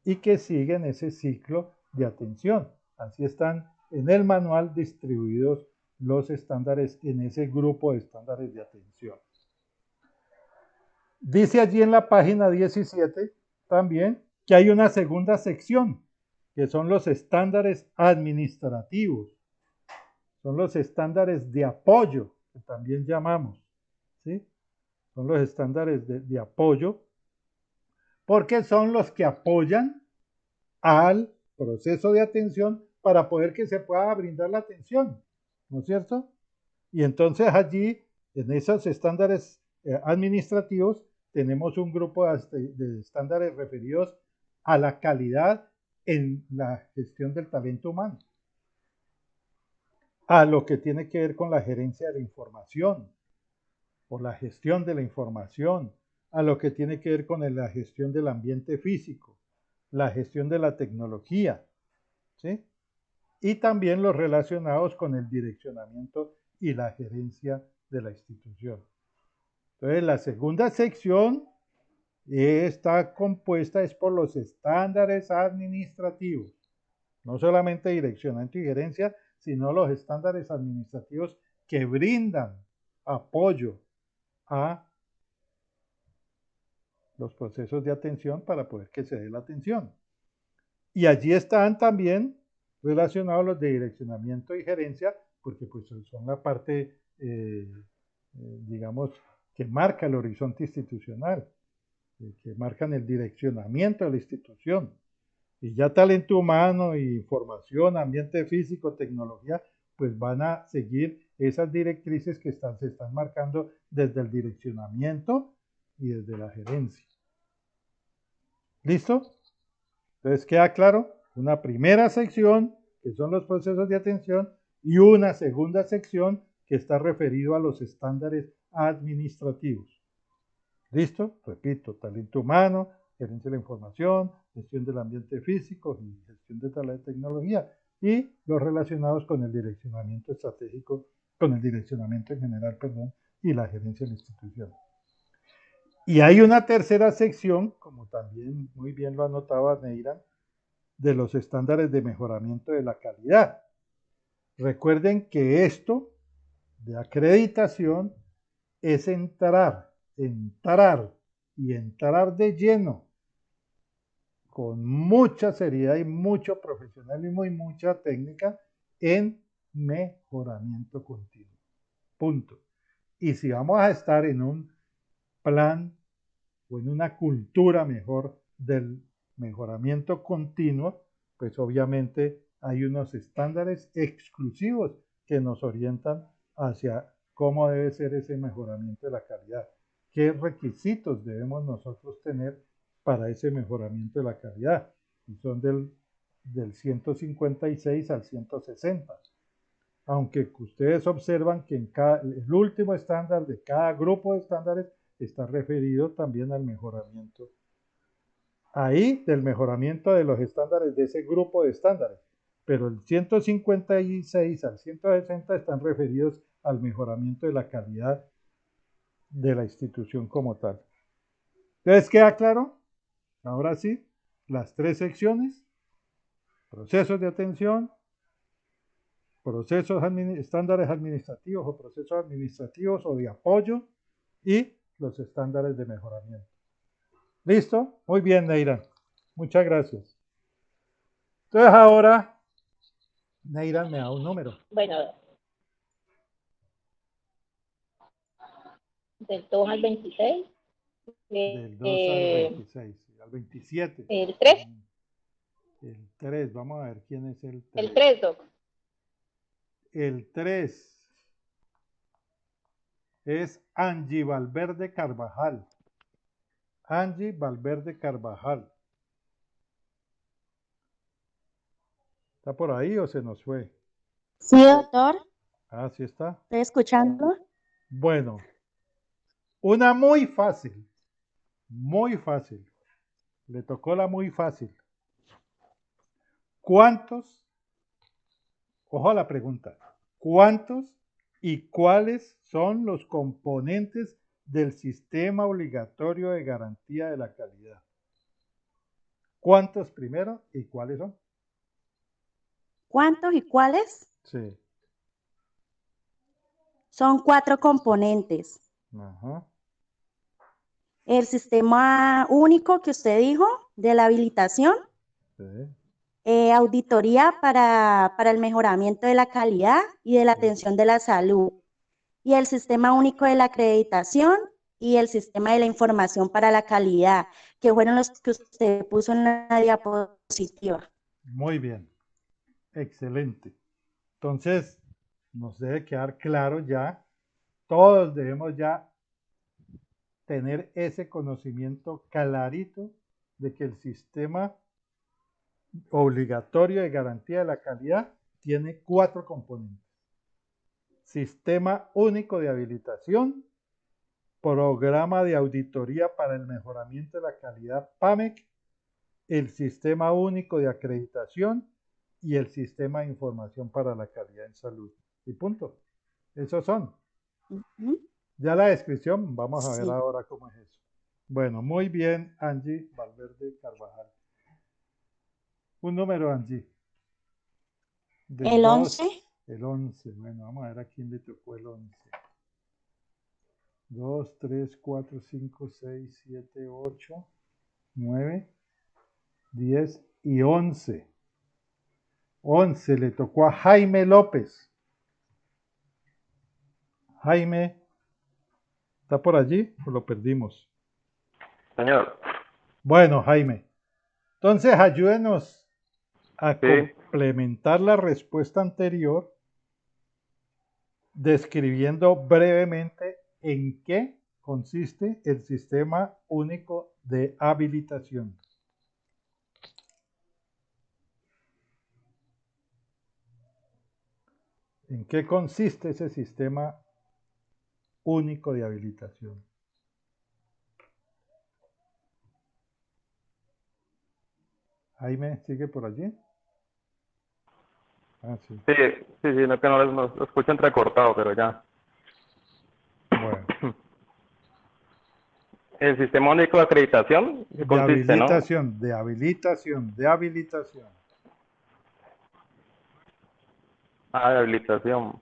y que siguen ese ciclo de atención. Así están en el manual distribuidos los estándares en ese grupo de estándares de atención. Dice allí en la página 17 también que hay una segunda sección, que son los estándares administrativos. Son los estándares de apoyo, que también llamamos, ¿sí? Son los estándares de apoyo, porque son los que apoyan al proceso de atención para poder que se pueda brindar la atención, ¿no es cierto? Y entonces allí, en esos estándares administrativos, tenemos un grupo de estándares referidos a la calidad en la gestión del talento humano, a lo que tiene que ver con la gerencia de la información o la gestión de la información, a lo que tiene que ver con la gestión del ambiente físico, la gestión de la tecnología, ¿sí? Y también los relacionados con el direccionamiento y la gerencia de la institución. Entonces, la segunda sección está compuesta por los estándares administrativos, no solamente direccionamiento y gerencia, sino los estándares administrativos que brindan apoyo a los procesos de atención para poder que se dé la atención. Y allí están también relacionados los de direccionamiento y gerencia, porque pues son la parte, digamos, que marca el horizonte institucional, que marcan el direccionamiento de la institución. Y ya talento humano, información, ambiente físico, tecnología, pues van a seguir esas directrices que se están marcando desde el direccionamiento y desde la gerencia. ¿Listo? Entonces, ¿queda claro? Una primera sección, que son los procesos de atención, y una segunda sección que está referido a los estándares administrativos. ¿Listo? Repito, talento humano, gerencia de la información, gestión del ambiente físico y gestión de la tecnología, y los relacionados con el direccionamiento estratégico, con el direccionamiento en general, perdón, y la gerencia de la institución. Y hay una tercera sección, como también muy bien lo anotaba Neira, de los estándares de mejoramiento de la calidad. Recuerden que esto de acreditación es entrar de lleno con mucha seriedad y mucho profesionalismo y mucha técnica en mejoramiento continuo. Punto. Y si vamos a estar en un plan o en una cultura mejor del mejoramiento continuo, pues obviamente hay unos estándares exclusivos que nos orientan hacia cómo debe ser ese mejoramiento de la calidad, qué requisitos debemos nosotros tener para ese mejoramiento de la calidad, y son del 156 al 160. Aunque ustedes observan que el último estándar de cada grupo de estándares está referido también al mejoramiento. Ahí del mejoramiento de los estándares de ese grupo de estándares, pero el 156 al 160 están referidos al mejoramiento de la calidad de la institución como tal. ¿Les queda claro? Ahora sí, las tres secciones: procesos de atención, estándares administrativos o procesos administrativos o de apoyo, y los estándares de mejoramiento. ¿Listo? Muy bien, Neira. Muchas gracias. Entonces ahora, Neira me da un número. Bueno, del 2 al 26. Del 2 al 26, al 27. El 3. El 3, vamos a ver quién es el 3. El 3, Doc. El 3 es Angie Valverde Carvajal. Angie Valverde Carvajal. ¿Está por ahí o se nos fue? Sí, doctor. Ah, sí está. Estoy escuchando. Bueno, una muy fácil. Muy fácil. Le tocó la muy fácil. ¿Cuántos, ojo a la pregunta, cuántos y cuáles son los componentes del sistema obligatorio de garantía de la calidad? ¿Cuántos primero y cuáles son? ¿Cuántos y cuáles? Sí. Son 4 componentes. Ajá. El sistema único que usted dijo de la habilitación, Sí. auditoría para el mejoramiento de la calidad y de la atención de la salud, y el sistema único de la acreditación y el sistema de la información para la calidad, que fueron los que usted puso en la diapositiva. Muy bien. Excelente. Entonces, nos debe quedar claro ya, todos debemos ya tener ese conocimiento clarito de que el sistema obligatorio de garantía de la calidad tiene 4 componentes. Sistema único de habilitación, programa de auditoría para el mejoramiento de la calidad PAMEC, el sistema único de acreditación y el sistema de información para la calidad en salud. Y punto. Esos son. Ya la descripción, vamos a ver ahora cómo es eso. Bueno, muy bien, Angie Valverde Carvajal. Un número, Angie. El 11. El 11. Bueno, vamos a ver a quién le tocó el 11. 2, 3, 4, 5, 6, 7, 8, 9, 10 y 11. 11 le tocó a Jaime López. Jaime, ¿está por allí o lo perdimos? Señor. Bueno, Jaime. Entonces, ayúdenos a complementar la respuesta anterior describiendo brevemente en qué consiste el sistema único de habilitación. ¿En qué consiste ese sistema único de habilitación? Jaime, ¿sigue por allí? Ah, sí. Sí, no que no lo escucho entrecortado, pero ya. Bueno. El sistema único de acreditación consiste, de habilitación. Ah, de habilitación.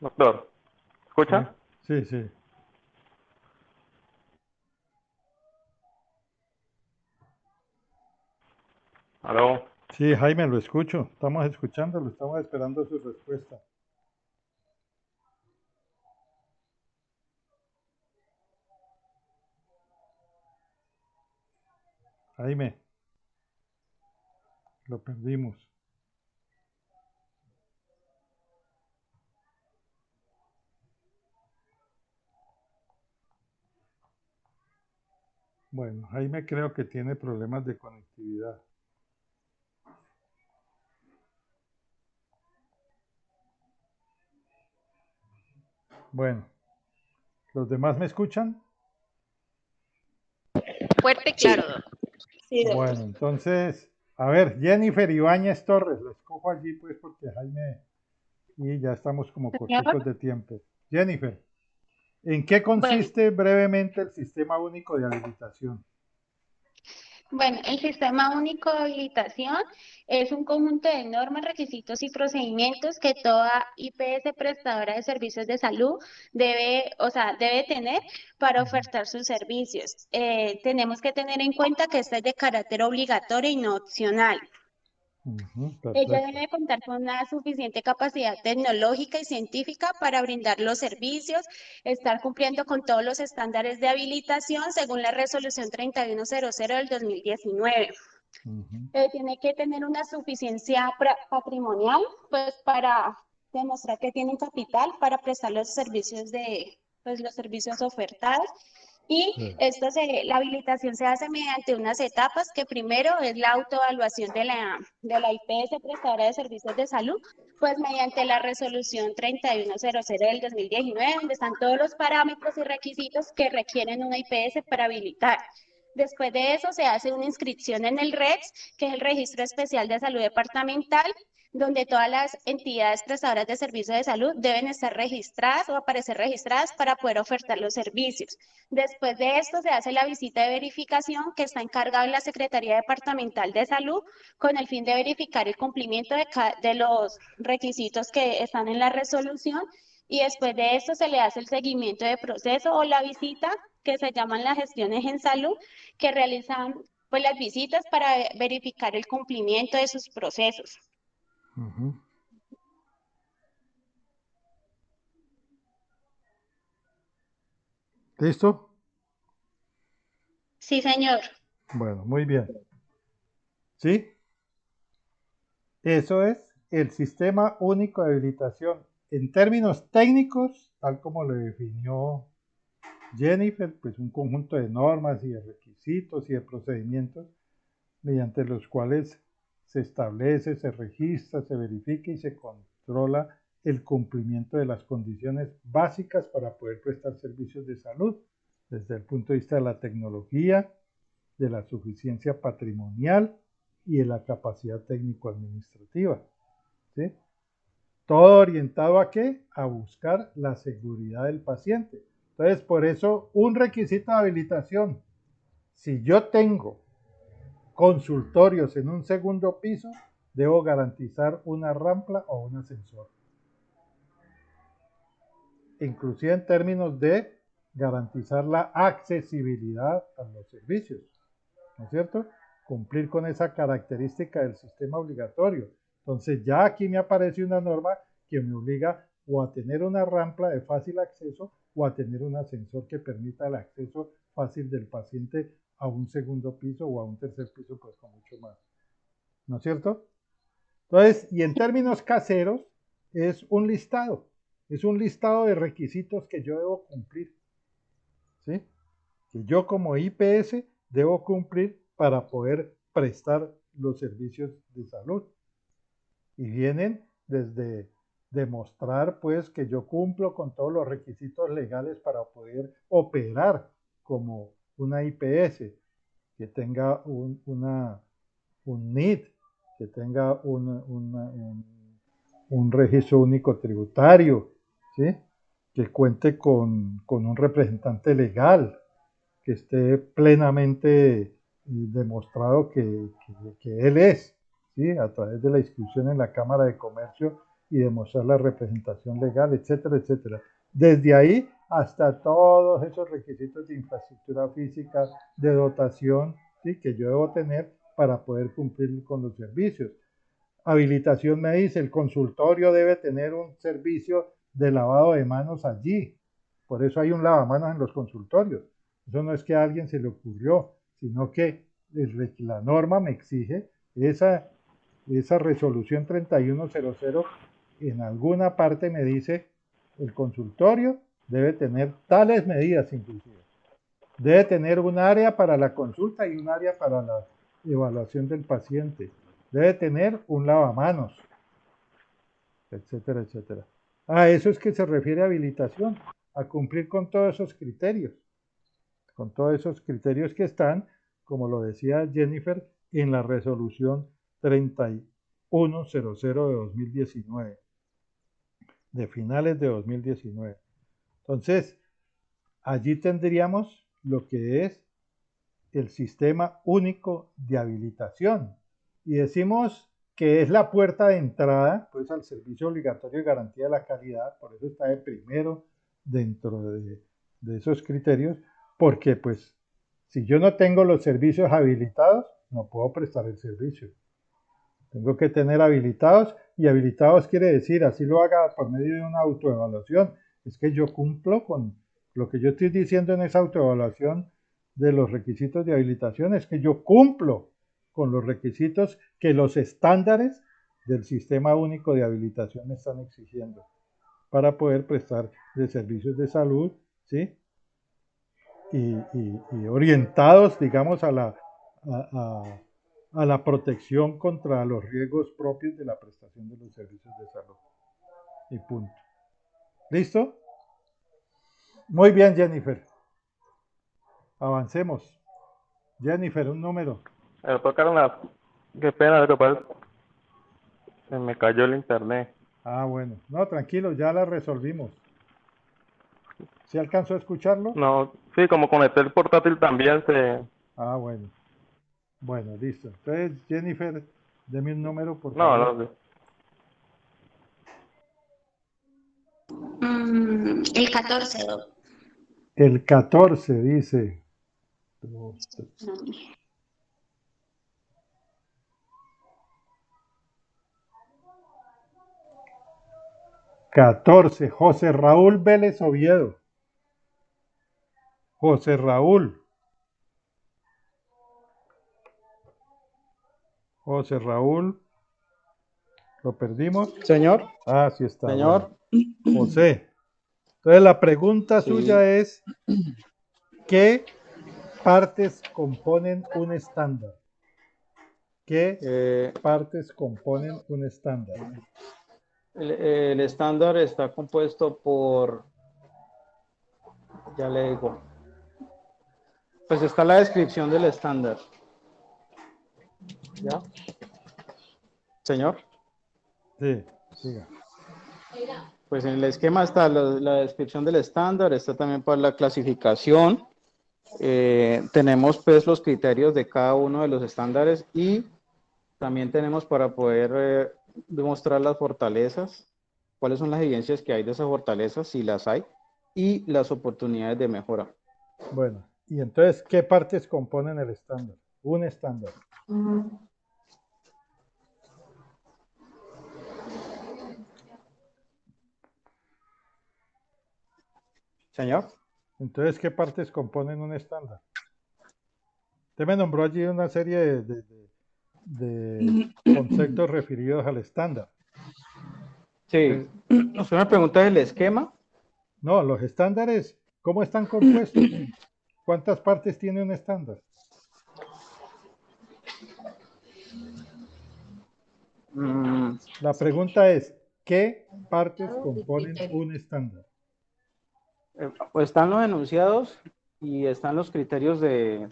Doctor, ¿escucha? Sí, sí. ¿Aló? Sí, Jaime, lo escucho. Estamos escuchándolo, estamos esperando su respuesta. Jaime, lo perdimos. Bueno, Jaime creo que tiene problemas de conectividad. Bueno, ¿los demás me escuchan? Fuerte y claro, doctor. Sí, doctor. Bueno, entonces, a ver, Jennifer Ibáñez Torres, la escojo allí pues porque Jaime y ya estamos como corticos de tiempo. Jennifer, ¿en qué consiste brevemente el sistema único de habilitación? Bueno, el Sistema Único de Habilitación es un conjunto de normas, requisitos y procedimientos que toda IPS prestadora de servicios de salud debe tener para ofertar sus servicios. Tenemos que tener en cuenta que este es de carácter obligatorio y no opcional. Ella debe contar con una suficiente capacidad tecnológica y científica para brindar los servicios, estar cumpliendo con todos los estándares de habilitación según la resolución 3100 del 2019. Tiene que tener una suficiencia patrimonial, pues para demostrar que tienen capital para prestar los servicios pues, los servicios ofertados. Y la habilitación se hace mediante unas etapas, que primero es la autoevaluación de la IPS prestadora de servicios de salud, pues mediante la resolución 3100 del 2019, donde están todos los parámetros y requisitos que requieren una IPS para habilitar. Después de eso se hace una inscripción en el REX, que es el Registro Especial de Salud Departamental, donde todas las entidades prestadoras de servicios de salud deben estar registradas o aparecer registradas para poder ofertar los servicios. Después de esto se hace la visita de verificación, que está encargada en la Secretaría Departamental de Salud, con el fin de verificar el cumplimiento de los requisitos que están en la resolución, y después de esto se le hace el seguimiento de proceso o la visita, que se llaman las gestiones en salud, que realizan pues las visitas para verificar el cumplimiento de sus procesos. Ujú. ¿Listo? Sí, señor. Bueno, muy bien. ¿Sí? Eso es el Sistema Único de Habilitación. En términos técnicos, tal como lo definió Jennifer, pues un conjunto de normas y de requisitos y de procedimientos mediante los cuales se establece, se registra, se verifica y se controla el cumplimiento de las condiciones básicas para poder prestar servicios de salud, desde el punto de vista de la tecnología, de la suficiencia patrimonial y de la capacidad técnico-administrativa. ¿Sí? Todo orientado ¿a qué? A buscar la seguridad del paciente. Entonces, por eso, un requisito de habilitación, si yo tengo consultorios en un segundo piso, debo garantizar una rampa o un ascensor. Inclusive en términos de garantizar la accesibilidad a los servicios, ¿no es cierto? Cumplir con esa característica del sistema obligatorio. Entonces ya aquí me aparece una norma que me obliga o a tener una rampa de fácil acceso o a tener un ascensor que permita el acceso fácil del paciente a un segundo piso o a un tercer piso, pues con mucho más, ¿no es cierto? Entonces, y en términos caseros, es un listado de requisitos que yo debo cumplir, ¿sí? Que yo como IPS debo cumplir para poder prestar los servicios de salud. Y vienen desde demostrar pues que yo cumplo con todos los requisitos legales para poder operar como una IPS, que tenga un NIT, que tenga un registro único tributario, ¿sí? Que cuente con un representante legal, que esté plenamente demostrado que él es, ¿sí? A través de la inscripción en la Cámara de Comercio y demostrar la representación legal, etcétera, etcétera. Desde ahí hasta todos esos requisitos de infraestructura física, de dotación, ¿sí? Que yo debo tener para poder cumplir con los servicios. Habilitación me dice, el consultorio debe tener un servicio de lavado de manos allí. Por eso hay un lavamanos en los consultorios. Eso no es que a alguien se le ocurrió, sino que la norma me exige esa resolución 3100, en alguna parte me dice el consultorio debe tener tales medidas inclusive. Debe tener un área para la consulta y un área para la evaluación del paciente. Debe tener un lavamanos, etcétera, etcétera. A eso es que se refiere habilitación, a cumplir con todos esos criterios. Con todos esos criterios que están, como lo decía Jennifer, en la resolución 3100 de 2019, de finales de 2019. Entonces, allí tendríamos lo que es el Sistema Único de Habilitación. Y decimos que es la puerta de entrada pues, al servicio obligatorio de garantía de la calidad, por eso está de primero dentro de esos criterios, porque pues si yo no tengo los servicios habilitados, no puedo prestar el servicio. Tengo que tener habilitados, y habilitados quiere decir, así lo haga por medio de una autoevaluación, es que yo cumplo con lo que yo estoy diciendo en esa autoevaluación de los requisitos de habilitación, es que yo cumplo con los requisitos que los estándares del Sistema Único de Habilitación me están exigiendo para poder prestar de servicios de salud, ¿sí? Y orientados, digamos, a la protección contra los riesgos propios de la prestación de los servicios de salud. Y punto. ¿Listo? Muy bien, Jennifer. Avancemos. Jennifer, un número. Me tocaron las... Qué pena, lo que pasa es que se me cayó el internet. Ah, bueno. No, tranquilo, ya la resolvimos. ¿Sí alcanzó a escucharlo? No, sí, como conecté el portátil también se... Ah, bueno. Bueno, listo. Entonces, Jennifer, deme un número, por No, favor. no, El 14, Doc. El 14 dice. No. 14. José Raúl Vélez Oviedo. José Raúl. José Raúl. ¿Lo perdimos? Señor, Ah, sí está. señor. Bueno. José. Entonces la pregunta Sí. suya es, ¿qué partes componen un estándar? ¿Qué partes componen un estándar? El estándar está compuesto por, ya le digo, pues está la descripción del estándar. ¿Ya? Señor. Sí, siga. Pues en el esquema está la descripción del estándar, está también para la clasificación. Tenemos pues los criterios de cada uno de los estándares y también tenemos para poder demostrar las fortalezas, cuáles son las evidencias que hay de esas fortalezas, si las hay, y las oportunidades de mejora. Bueno, y entonces, ¿qué partes componen el estándar? Un estándar. Señor. Entonces, ¿qué partes componen un estándar? Usted me nombró allí una serie de conceptos referidos al estándar. Sí. ¿Usted me pregunta el esquema? No, los estándares, ¿cómo están compuestos? ¿Cuántas partes tiene un estándar? La pregunta es, ¿qué partes componen un estándar? Pues están los enunciados y están los criterios de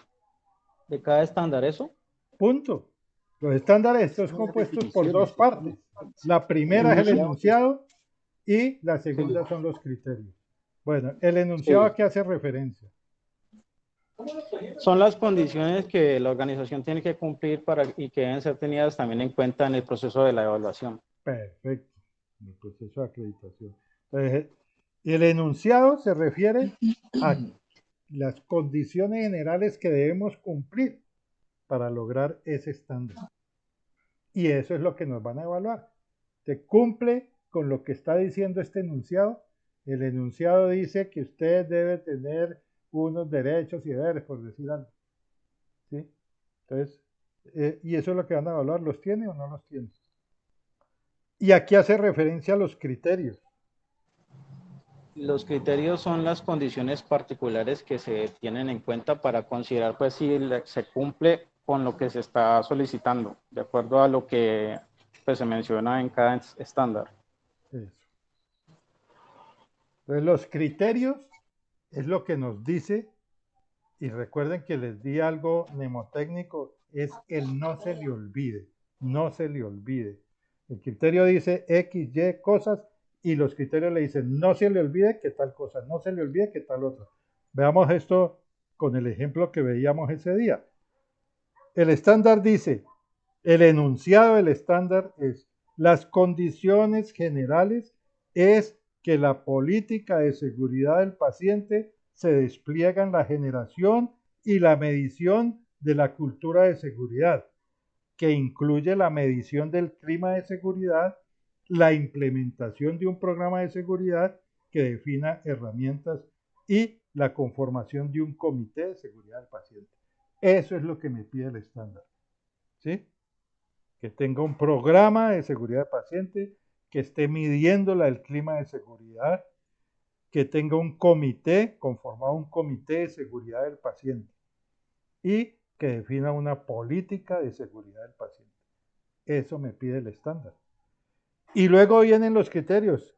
cada estándar, ¿eso? Punto. Los estándares están compuestos por dos partes. La primera es el enunciado y la segunda son los criterios. Bueno, ¿el enunciado a qué hace referencia? Son las condiciones que la organización tiene que cumplir y que deben ser tenidas también en cuenta en el proceso de la evaluación. Perfecto, en el proceso de acreditación. El enunciado se refiere a las condiciones generales que debemos cumplir para lograr ese estándar. Y eso es lo que nos van a evaluar. ¿Se cumple con lo que está diciendo este enunciado? El enunciado dice que usted debe tener unos derechos y deberes, por decir algo. ¿Sí? Entonces, y eso es lo que van a evaluar, ¿los tiene o no los tiene? Y aquí hace referencia a los criterios. Los criterios son las condiciones particulares que se tienen en cuenta para considerar pues si se cumple con lo que se está solicitando, de acuerdo a lo que pues, se menciona en cada estándar. Eso. Entonces, los criterios es lo que nos dice, y recuerden que les di algo mnemotécnico, es el no se le olvide, no se le olvide. El criterio dice X, Y, cosas, y los criterios le dicen no se le olvide que tal cosa, no se le olvide que tal otra. Veamos esto con el ejemplo que veíamos ese día. El estándar dice, el enunciado del estándar es, las condiciones generales es que la política de seguridad del paciente se despliega en la generación y la medición de la cultura de seguridad, que incluye la medición del clima de seguridad, la implementación de un programa de seguridad que defina herramientas y la conformación de un comité de seguridad del paciente. Eso es lo que me pide el estándar. ¿Sí? que tenga un programa de seguridad del paciente, que esté midiendo el clima de seguridad, que tenga un comité, conformado un comité de seguridad del paciente y que defina una política de seguridad del paciente. Eso me pide el estándar. Y luego vienen los criterios,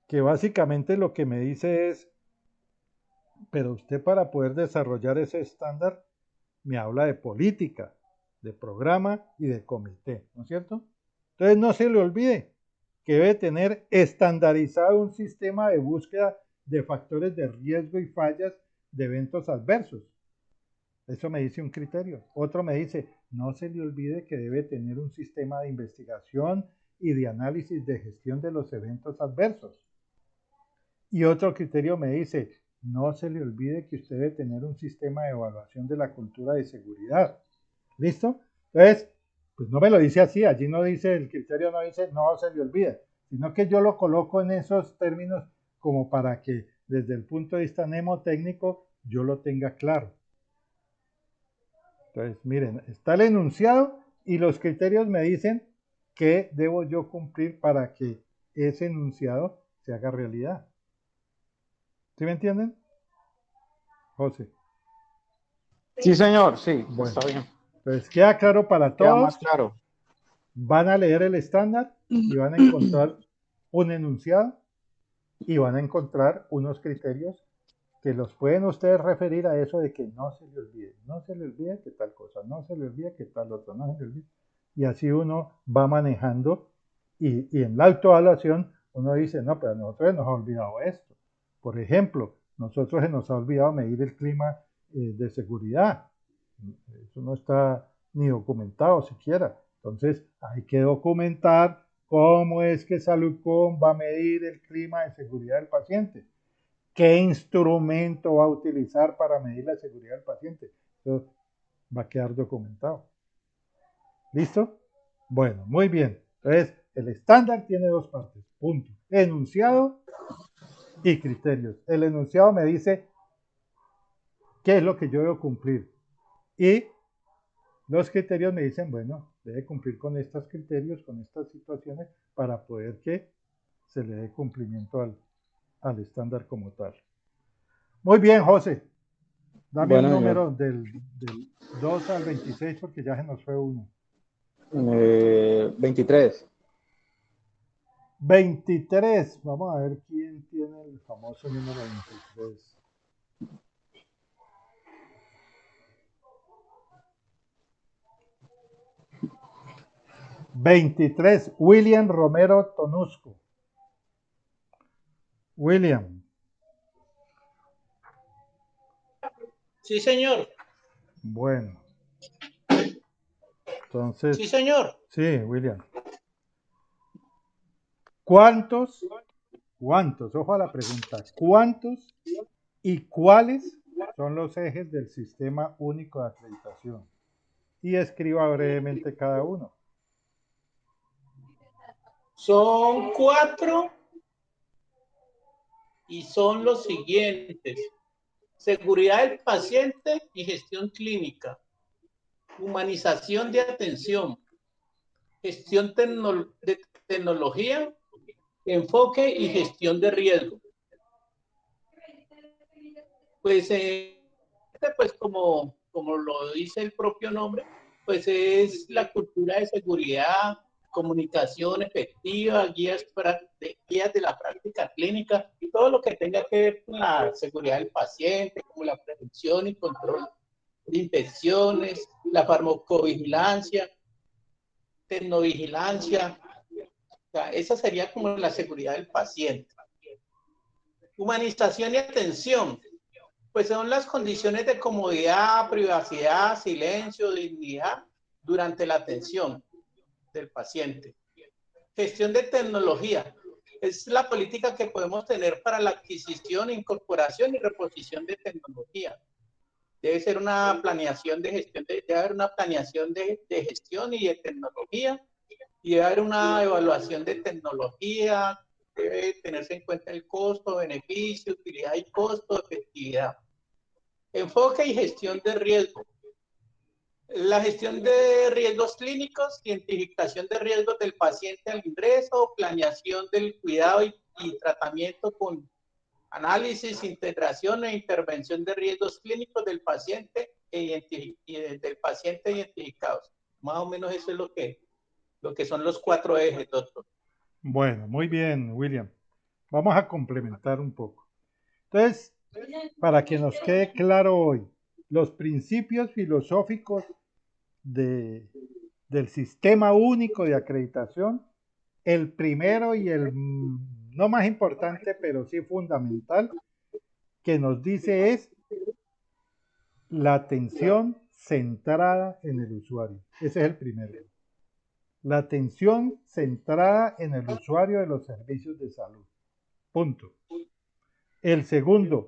que básicamente lo que me dice es, pero usted para poder desarrollar ese estándar me habla de política, de programa y de comité, ¿no es cierto? Entonces no se le olvide que debe tener estandarizado un sistema de búsqueda de factores de riesgo y fallas de eventos adversos. Eso me dice un criterio. Otro me dice, no se le olvide que debe tener un sistema de investigación y de análisis de gestión de los eventos adversos. Y otro criterio me dice, no se le olvide que usted debe tener un sistema de evaluación de la cultura de seguridad. ¿Listo? Entonces, pues no me lo dice así, allí no dice, el criterio no dice, no se le olvide, sino que yo lo coloco en esos términos como para que desde el punto de vista mnemotécnico yo lo tenga claro. Entonces, miren, está el enunciado y los criterios me dicen qué debo yo cumplir para que ese enunciado se haga realidad. ¿Sí me entienden? José. Sí, señor, sí, Bueno, está bien. Entonces, queda claro para Queda todos. más claro. Van a leer el estándar y van a encontrar un enunciado y van a encontrar unos criterios que los pueden ustedes referir a eso de que no se le olvide que tal cosa, no se le olvide que tal otra, no se le olvide. Y así uno va manejando y en la autoevaluación uno dice, no, pero a nosotros nos ha olvidado esto. Por ejemplo, nosotros se nos ha olvidado medir el clima de seguridad. Eso no está ni documentado siquiera. Entonces, hay que documentar cómo es que Saludcom va a medir el clima de seguridad del paciente. ¿Qué instrumento va a utilizar para medir la seguridad del paciente? Eso va a quedar documentado. ¿Listo? Bueno, muy bien. Entonces, el estándar tiene dos partes. Punto. Enunciado y criterios. El enunciado me dice qué es lo que yo debo cumplir. Y los criterios me dicen, bueno, debe cumplir con estos criterios, con estas situaciones, para poder que se le dé cumplimiento al estándar como tal. Muy bien, José. Dame Bueno, un señor. número del 2 al 26 porque ya se nos fue uno. 23. 23. Vamos a ver quién tiene el famoso número 23. #23, William Romero Tonusco. William. Sí, señor. Bueno. Entonces. Sí, señor. Sí, William. ¿Cuántos? Ojo a la pregunta. ¿Cuántos y cuáles son los ejes del Sistema Único de Acreditación? Y escriba brevemente cada uno. Son 4 y son los siguientes: seguridad del paciente y gestión clínica, humanización de atención, gestión de tecnología, enfoque y gestión de riesgo. Pues como lo dice el propio nombre, pues es la cultura de seguridad, comunicación efectiva, guías de la práctica clínica y todo lo que tenga que ver con la seguridad del paciente, como la prevención y control de infecciones, la farmacovigilancia, tecnovigilancia. O sea, esa sería como la seguridad del paciente. Humanización y atención, pues son las condiciones de comodidad, privacidad, silencio, dignidad durante la atención del paciente. Gestión de tecnología, es la política que podemos tener para la adquisición, incorporación y reposición de tecnología. Debe ser una planeación de gestión, debe haber una planeación de gestión y de tecnología, y debe haber una evaluación de tecnología, debe tenerse en cuenta el costo, beneficio, utilidad y costo, efectividad. Enfoque y gestión de riesgo. La gestión de riesgos clínicos, identificación de riesgos del paciente al ingreso, planeación del cuidado y tratamiento con análisis, integración e intervención de riesgos clínicos del paciente del paciente identificados. Más o menos eso es lo que son los 4 ejes, doctor. Bueno, muy bien, William. Vamos a complementar un poco. Entonces, para que nos quede claro hoy, los principios filosóficos del sistema único de acreditación, el primero y el no más importante, pero sí fundamental, que nos dice es la atención centrada en el usuario. Ese es el primero. La atención centrada en el usuario de los servicios de salud. Punto. El segundo,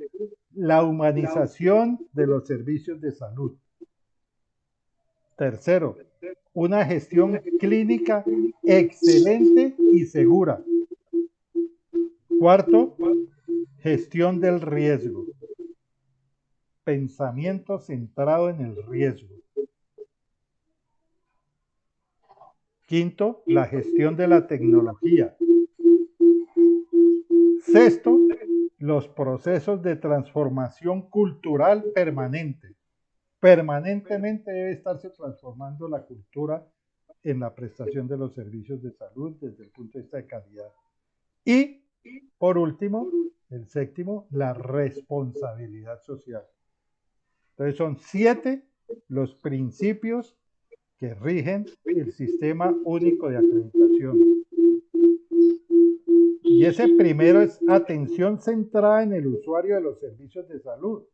la humanización de los servicios de salud. Tercero, una gestión clínica excelente y segura. Cuarto, gestión del riesgo. Pensamiento centrado en el riesgo. Quinto, la gestión de la tecnología. Sexto, los procesos de transformación cultural permanente. Permanentemente debe estarse transformando la cultura en la prestación de los servicios de salud desde el punto de vista de calidad. Y, por último, el séptimo, la responsabilidad social. Entonces son 7 los principios que rigen el sistema único de acreditación. Y ese primero es atención centrada en el usuario de los servicios de salud.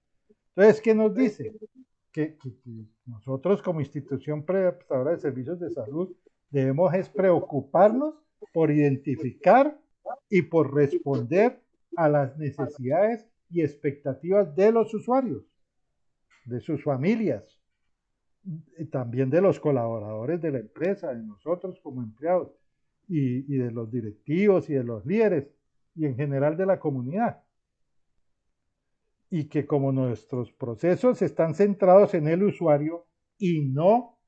Entonces, ¿qué nos dice? Que nosotros como institución prestadora de servicios de salud debemos es preocuparnos por identificar y por responder a las necesidades y expectativas de los usuarios, de sus familias, también de los colaboradores de la empresa, de nosotros como empleados, y de los directivos y de los líderes, y en general de la comunidad. Y que como nuestros procesos están centrados en el usuario y no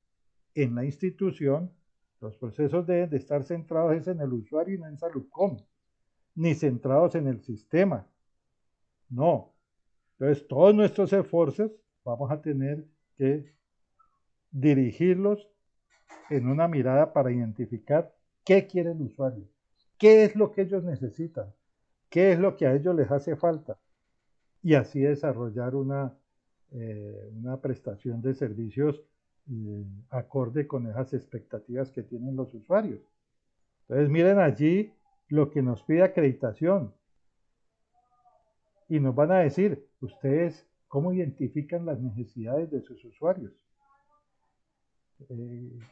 en la institución, los procesos deben de estar centrados en el usuario y no en Saludcom, ni centrados en el sistema. No. Entonces, todos nuestros esfuerzos vamos a tener que dirigirlos en una mirada para identificar qué quiere el usuario, qué es lo que ellos necesitan, qué es lo que a ellos les hace falta, y así desarrollar una prestación de servicios acorde con esas expectativas que tienen los usuarios. Entonces miren allí lo que nos pide acreditación y nos van a decir, ustedes cómo identifican las necesidades de sus usuarios,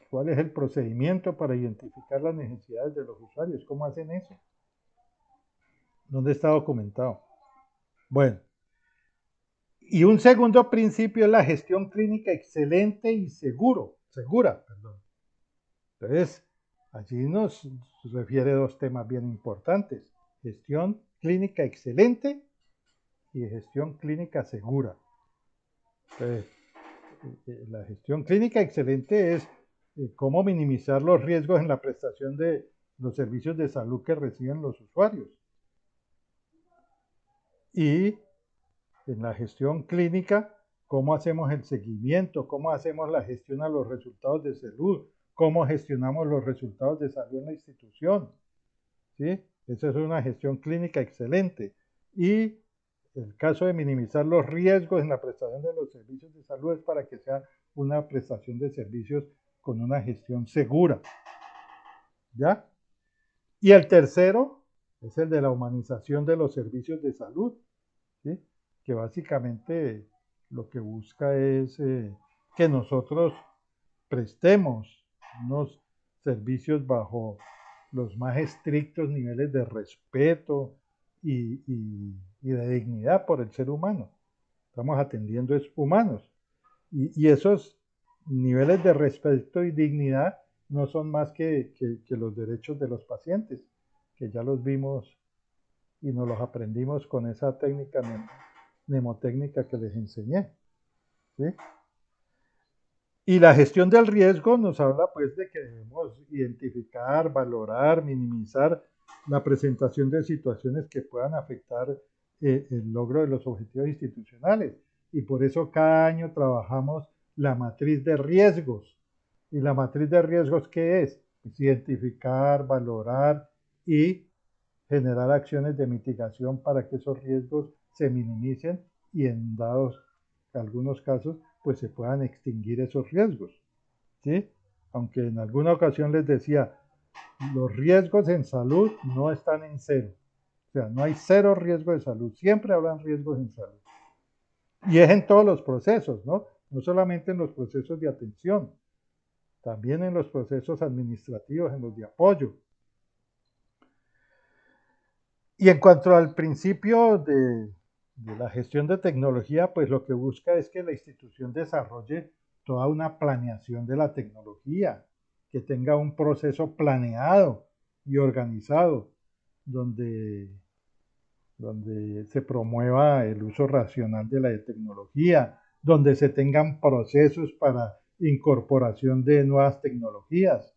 cuál es el procedimiento para identificar las necesidades de los usuarios, cómo hacen eso, dónde está documentado. Bueno, y un segundo principio es la gestión clínica excelente y segura. Entonces, allí nos refiere 2 temas bien importantes: gestión clínica excelente y gestión clínica segura. Entonces, la gestión clínica excelente es cómo minimizar los riesgos en la prestación de los servicios de salud que reciben los usuarios. Y en la gestión clínica, cómo hacemos el seguimiento, cómo hacemos la gestión a los resultados de salud, cómo gestionamos los resultados de salud en la institución. ¿Sí? Esa es una gestión clínica excelente. Y el caso de minimizar los riesgos en la prestación de los servicios de salud es para que sea una prestación de servicios con una gestión segura. ¿Ya? Y el tercero es el de la humanización de los servicios de salud, ¿sí? Que básicamente lo que busca es que nosotros prestemos unos servicios bajo los más estrictos niveles de respeto y de dignidad por el ser humano. Estamos atendiendo es humanos. Y esos niveles de respeto y dignidad no son más que los derechos de los pacientes, que ya los vimos y nos los aprendimos con esa técnica mnemotécnica que les enseñé. ¿Sí? Y la gestión del riesgo nos habla pues de que debemos identificar, valorar, minimizar la presentación de situaciones que puedan afectar el logro de los objetivos institucionales. Y por eso cada año trabajamos la matriz de riesgos. ¿Y la matriz de riesgos qué es? Pues identificar, valorar y generar acciones de mitigación para que esos riesgos se minimicen y en dados algunos casos pues se puedan extinguir esos riesgos, ¿sí? Aunque en alguna ocasión les decía, los riesgos en salud no están en cero, o sea, no hay cero riesgo de salud, siempre habrán riesgos en salud. Y es en todos los procesos, ¿no? No solamente en los procesos de atención, también en los procesos administrativos, en los de apoyo. Y en cuanto al principio de la gestión de tecnología, pues lo que busca es que la institución desarrolle toda una planeación de la tecnología, que tenga un proceso planeado y organizado, donde se promueva el uso racional de la tecnología, donde se tengan procesos para incorporación de nuevas tecnologías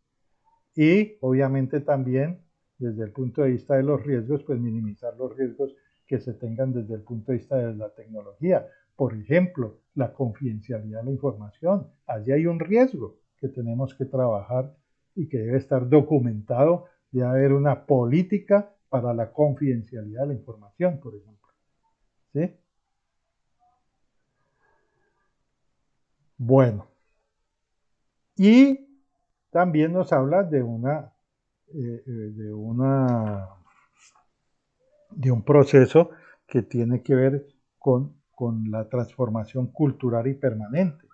y obviamente también desde el punto de vista de los riesgos, pues minimizar los riesgos que se tengan desde el punto de vista de la tecnología. Por ejemplo, la confidencialidad de la información. Allí hay un riesgo que tenemos que trabajar y que debe estar documentado. Debe haber una política para la confidencialidad de la información, por ejemplo. ¿Sí? Bueno. Y también nos habla de un proceso que tiene que ver con la transformación cultural y permanente.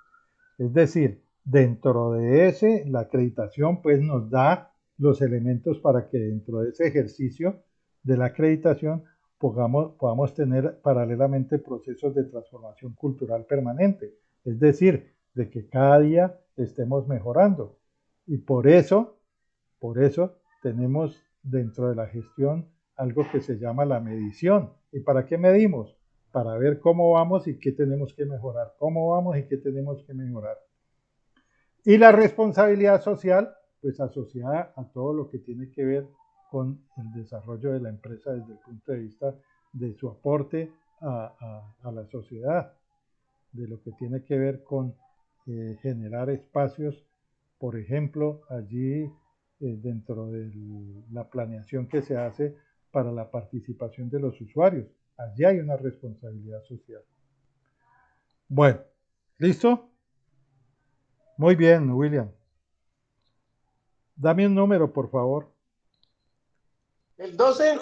Es decir, dentro de ese, la acreditación pues nos da los elementos para que dentro de ese ejercicio de la acreditación podamos tener paralelamente procesos de transformación cultural permanente. Es decir, de que cada día estemos mejorando. Y por eso tenemos dentro de la gestión algo que se llama la medición. ¿Y para qué medimos? Para ver cómo vamos y qué tenemos que mejorar. Cómo vamos y qué tenemos que mejorar. Y la responsabilidad social, pues asociada a todo lo que tiene que ver con el desarrollo de la empresa desde el punto de vista de su aporte a la sociedad, de lo que tiene que ver con generar espacios, por ejemplo, allí dentro de la planeación que se hace para la participación de los usuarios. Allí hay una responsabilidad social. Bueno, ¿listo? Muy bien, William. Dame un número, por favor. El 12.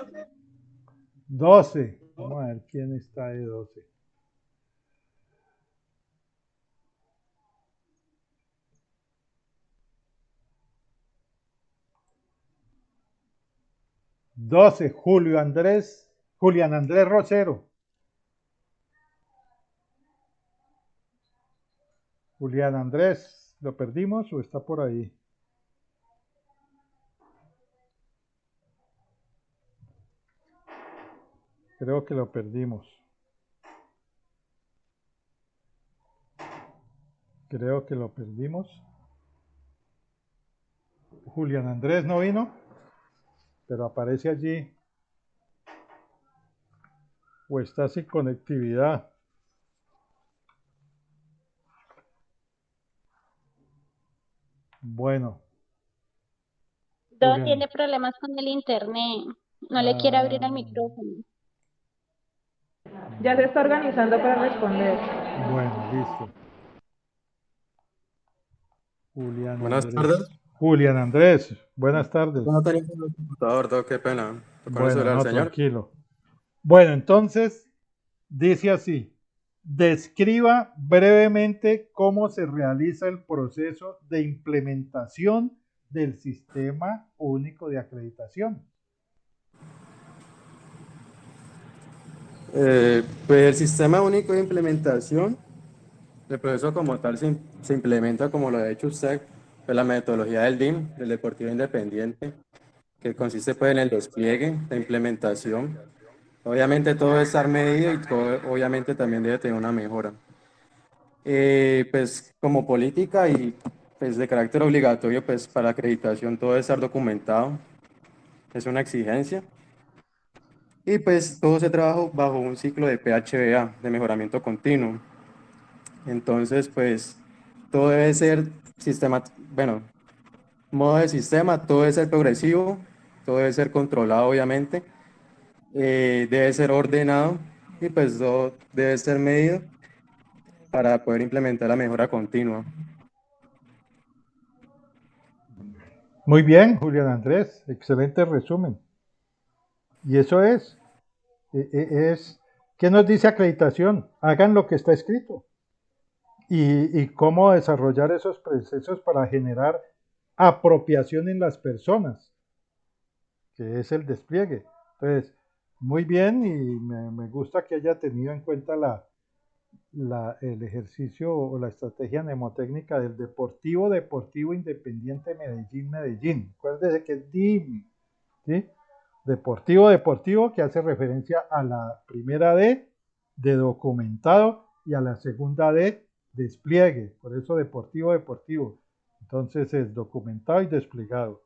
12. Vamos a ver quién está de 12. Julián Andrés Rosero. Julián Andrés, ¿lo perdimos o está por ahí? Creo que lo perdimos. Julián Andrés no vino, pero aparece allí. O está sin conectividad. Bueno. Don tiene problemas con el internet. No le quiere abrir el micrófono. Ya se está organizando para responder. Bueno, listo. Buenas tardes. Julián Andrés, buenas tardes. No tenía el computador, qué pena. Bueno, no, tranquilo. Bueno, entonces, dice así, describa brevemente cómo se realiza el proceso de implementación del Sistema Único de Acreditación. Pues el Sistema Único de Implementación, el proceso como tal se implementa, como lo ha hecho usted, pues la metodología del DIM, del Deportivo Independiente, que consiste pues en el despliegue, la implementación. Obviamente todo debe estar medido y todo, obviamente también debe tener una mejora. Pues como política y pues de carácter obligatorio, pues para acreditación todo debe estar documentado, es una exigencia. Y pues todo se trabaja bajo un ciclo de PHBA, de mejoramiento continuo. Entonces, pues todo debe ser sistema, bueno, modo de sistema, todo debe ser progresivo, todo debe ser controlado, obviamente, debe ser ordenado y pues todo debe ser medido para poder implementar la mejora continua. Muy bien, Julián Andrés, excelente resumen. Y eso es, ¿qué nos dice acreditación? Hagan lo que está escrito. Y cómo desarrollar esos procesos para generar apropiación en las personas, que es el despliegue. Entonces, muy bien, y me gusta que haya tenido en cuenta el ejercicio o la estrategia mnemotécnica del Deportivo Independiente Medellín. Acuérdense que es DIM, ¿sí? Deportivo, que hace referencia a la primera D de documentado y a la segunda D despliegue. Por eso deportivo. Entonces es documentado y desplegado.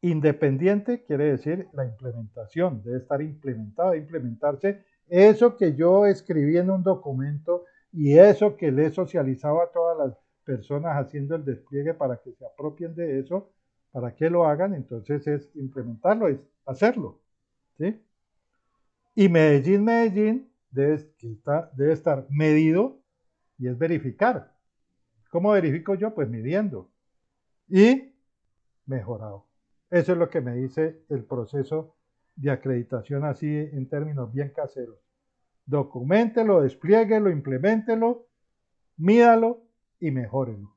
Independiente quiere decir la implementación, debe estar implementado, debe implementarse eso que yo escribí en un documento y eso que le he socializado a todas las personas haciendo el despliegue para que se apropien de eso, para que lo hagan, entonces es implementarlo, es hacerlo, ¿sí? Y Medellín debe estar medido y es verificar. ¿Cómo verifico yo? Pues midiendo y mejorado. Eso es lo que me dice el proceso de acreditación así en términos bien caseros. Documéntelo, desplieguelo, impleméntelo, mídalo y mejórelo.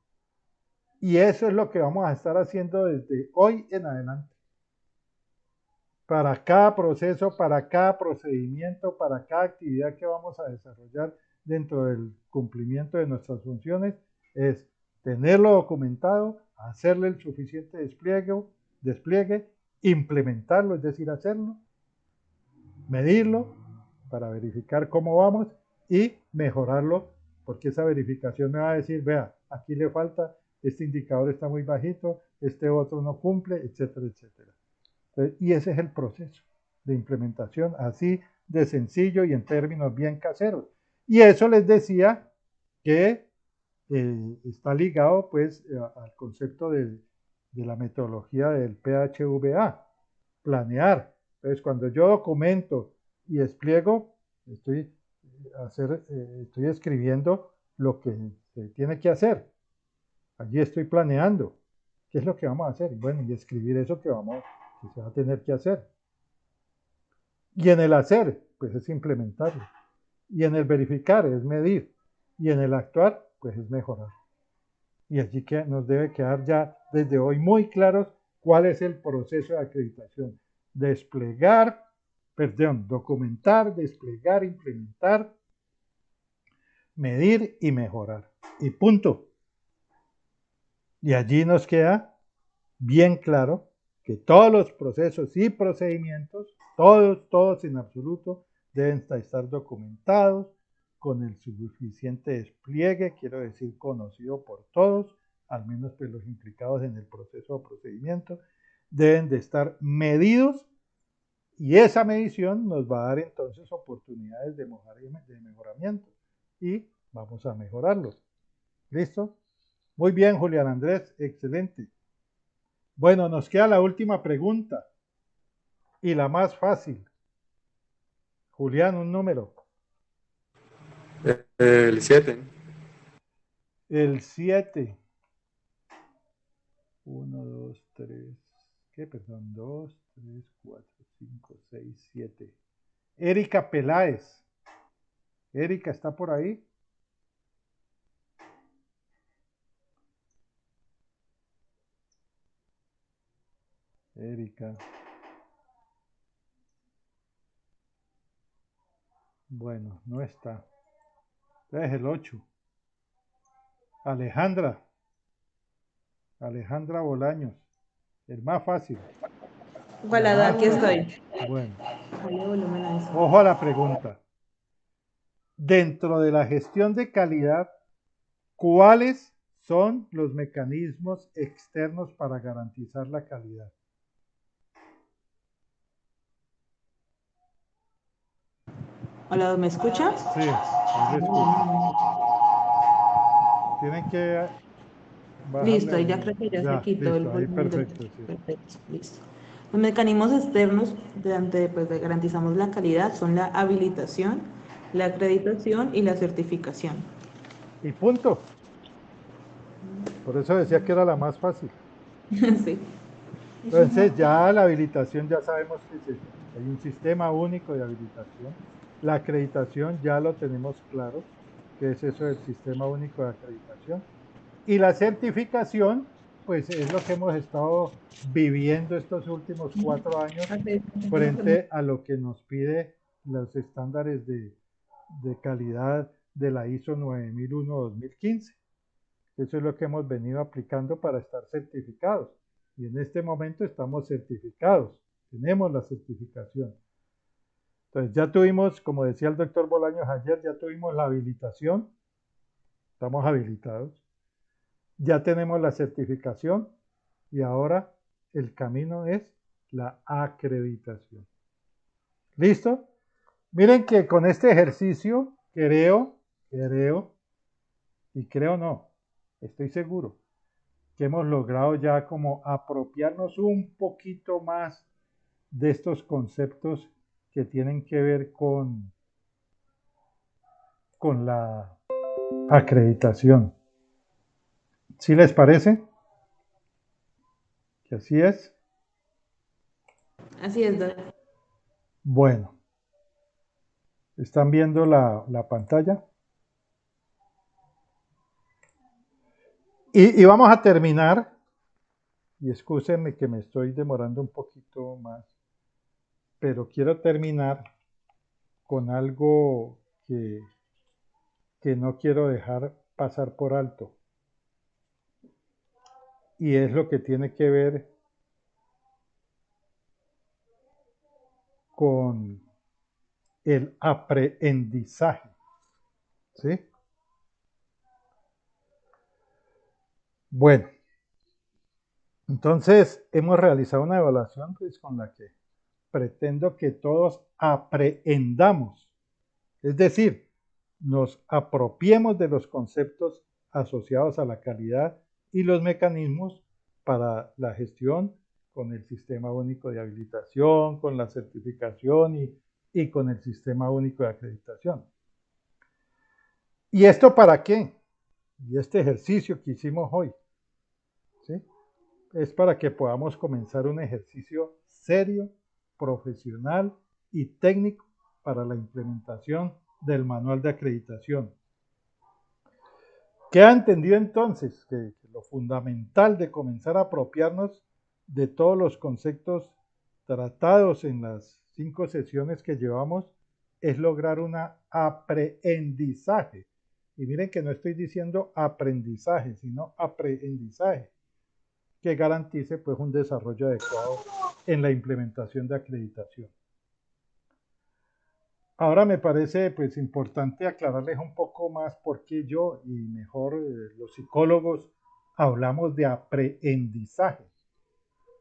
Y eso es lo que vamos a estar haciendo desde hoy en adelante. Para cada proceso, para cada procedimiento, para cada actividad que vamos a desarrollar dentro del cumplimiento de nuestras funciones, es tenerlo documentado, hacerle el suficiente despliegue, implementarlo, es decir, hacerlo, medirlo para verificar cómo vamos y mejorarlo, porque esa verificación me va a decir, vea, aquí le falta, este indicador está muy bajito, este otro no cumple, etcétera, etcétera. Y ese es el proceso de implementación, así de sencillo y en términos bien caseros. Y eso les decía que está ligado pues al concepto de la metodología del PHVA, planear. Entonces, cuando yo documento y despliego, estoy escribiendo lo que se tiene que hacer. Allí estoy planeando qué es lo que vamos a hacer. Bueno, y escribir eso que se va a tener que hacer. Y en el hacer, pues es implementarlo. Y en el verificar es medir. Y en el actuar, pues es mejorar. Y allí que nos debe quedar ya desde hoy muy claros cuál es el proceso de acreditación. Documentar, desplegar, implementar, medir y mejorar. Y punto. Y allí nos queda bien claro que todos los procesos y procedimientos, todos en absoluto, deben estar documentados con el suficiente despliegue, quiero decir, conocido por todos, al menos pues los implicados en el proceso o procedimiento, deben de estar medidos y esa medición nos va a dar entonces oportunidades de mejoramiento y vamos a mejorarlo. ¿Listo? Muy bien, Julián Andrés, excelente. Bueno, nos queda la última pregunta y la más fácil. Julián, un número. El 7. El 7. 1, 2, 3. ¿Qué? Perdón. 2, 3, 4, 5, 6, 7. Erika Peláez. Erika, ¿está por ahí? Erika. Bueno, no está. Entonces el 8. Alejandra Bolaños. El más fácil. Hola, aquí estoy. Bueno. Ojo a la pregunta. dentro de la gestión de calidad, ¿cuáles son los mecanismos externos para garantizar la calidad? Hola, ¿me escucha? Sí, ahí le escucho. Tienen que bajarle Listo, ahí ya volumen. creo que ya se Ya, quitó el listo, ahí volumen del... perfecto, sí. Perfecto, listo. Los mecanismos externos pues, de garantizamos la calidad son la habilitación, la acreditación y la certificación. Y punto. Por eso decía que era la más fácil. Sí. Entonces ya la habilitación ya sabemos que hay un sistema único de habilitación. La acreditación ya lo tenemos claro, que es eso del sistema único de acreditación. Y la certificación, pues es lo que hemos estado viviendo estos últimos 4 años frente a lo que nos pide los estándares de calidad de la ISO 9001-2015. Eso es lo que hemos venido aplicando para estar certificados. Y en este momento estamos certificados, tenemos la certificación. Entonces ya tuvimos, como decía el doctor Bolaños ayer, ya tuvimos la habilitación, estamos habilitados. Ya tenemos la certificación y ahora el camino es la acreditación. ¿Listo? Miren que con este ejercicio creo, y creo no, estoy seguro que hemos logrado ya como apropiarnos un poquito más de estos conceptos que tienen que ver con la acreditación. ¿Sí les parece? ¿Que así es? Así es, Bueno, ¿están viendo la pantalla? Y vamos a terminar, y excúsenme que me estoy demorando un poquito más, pero quiero terminar con algo que no quiero dejar pasar por alto. Y es lo que tiene que ver con el aprendizaje. ¿Sí? Bueno, entonces hemos realizado una evaluación pues, con la que pretendo que todos aprendamos, es decir, nos apropiemos de los conceptos asociados a la calidad y los mecanismos para la gestión con el Sistema Único de Habilitación, con la certificación y con el Sistema Único de Acreditación. ¿Y esto para qué? Y este ejercicio que hicimos hoy, ¿sí? Es para que podamos comenzar un ejercicio serio, profesional y técnico para la implementación del manual de acreditación. ¿Qué ha entendido entonces? Que lo fundamental de comenzar a apropiarnos de todos los conceptos tratados en las 5 sesiones que llevamos es lograr un aprendizaje. Y miren que no estoy diciendo aprendizaje, sino aprendizaje, que garantice pues un desarrollo adecuado en la implementación de acreditación. Ahora me parece pues importante aclararles un poco más por qué yo y mejor los psicólogos hablamos de aprendizaje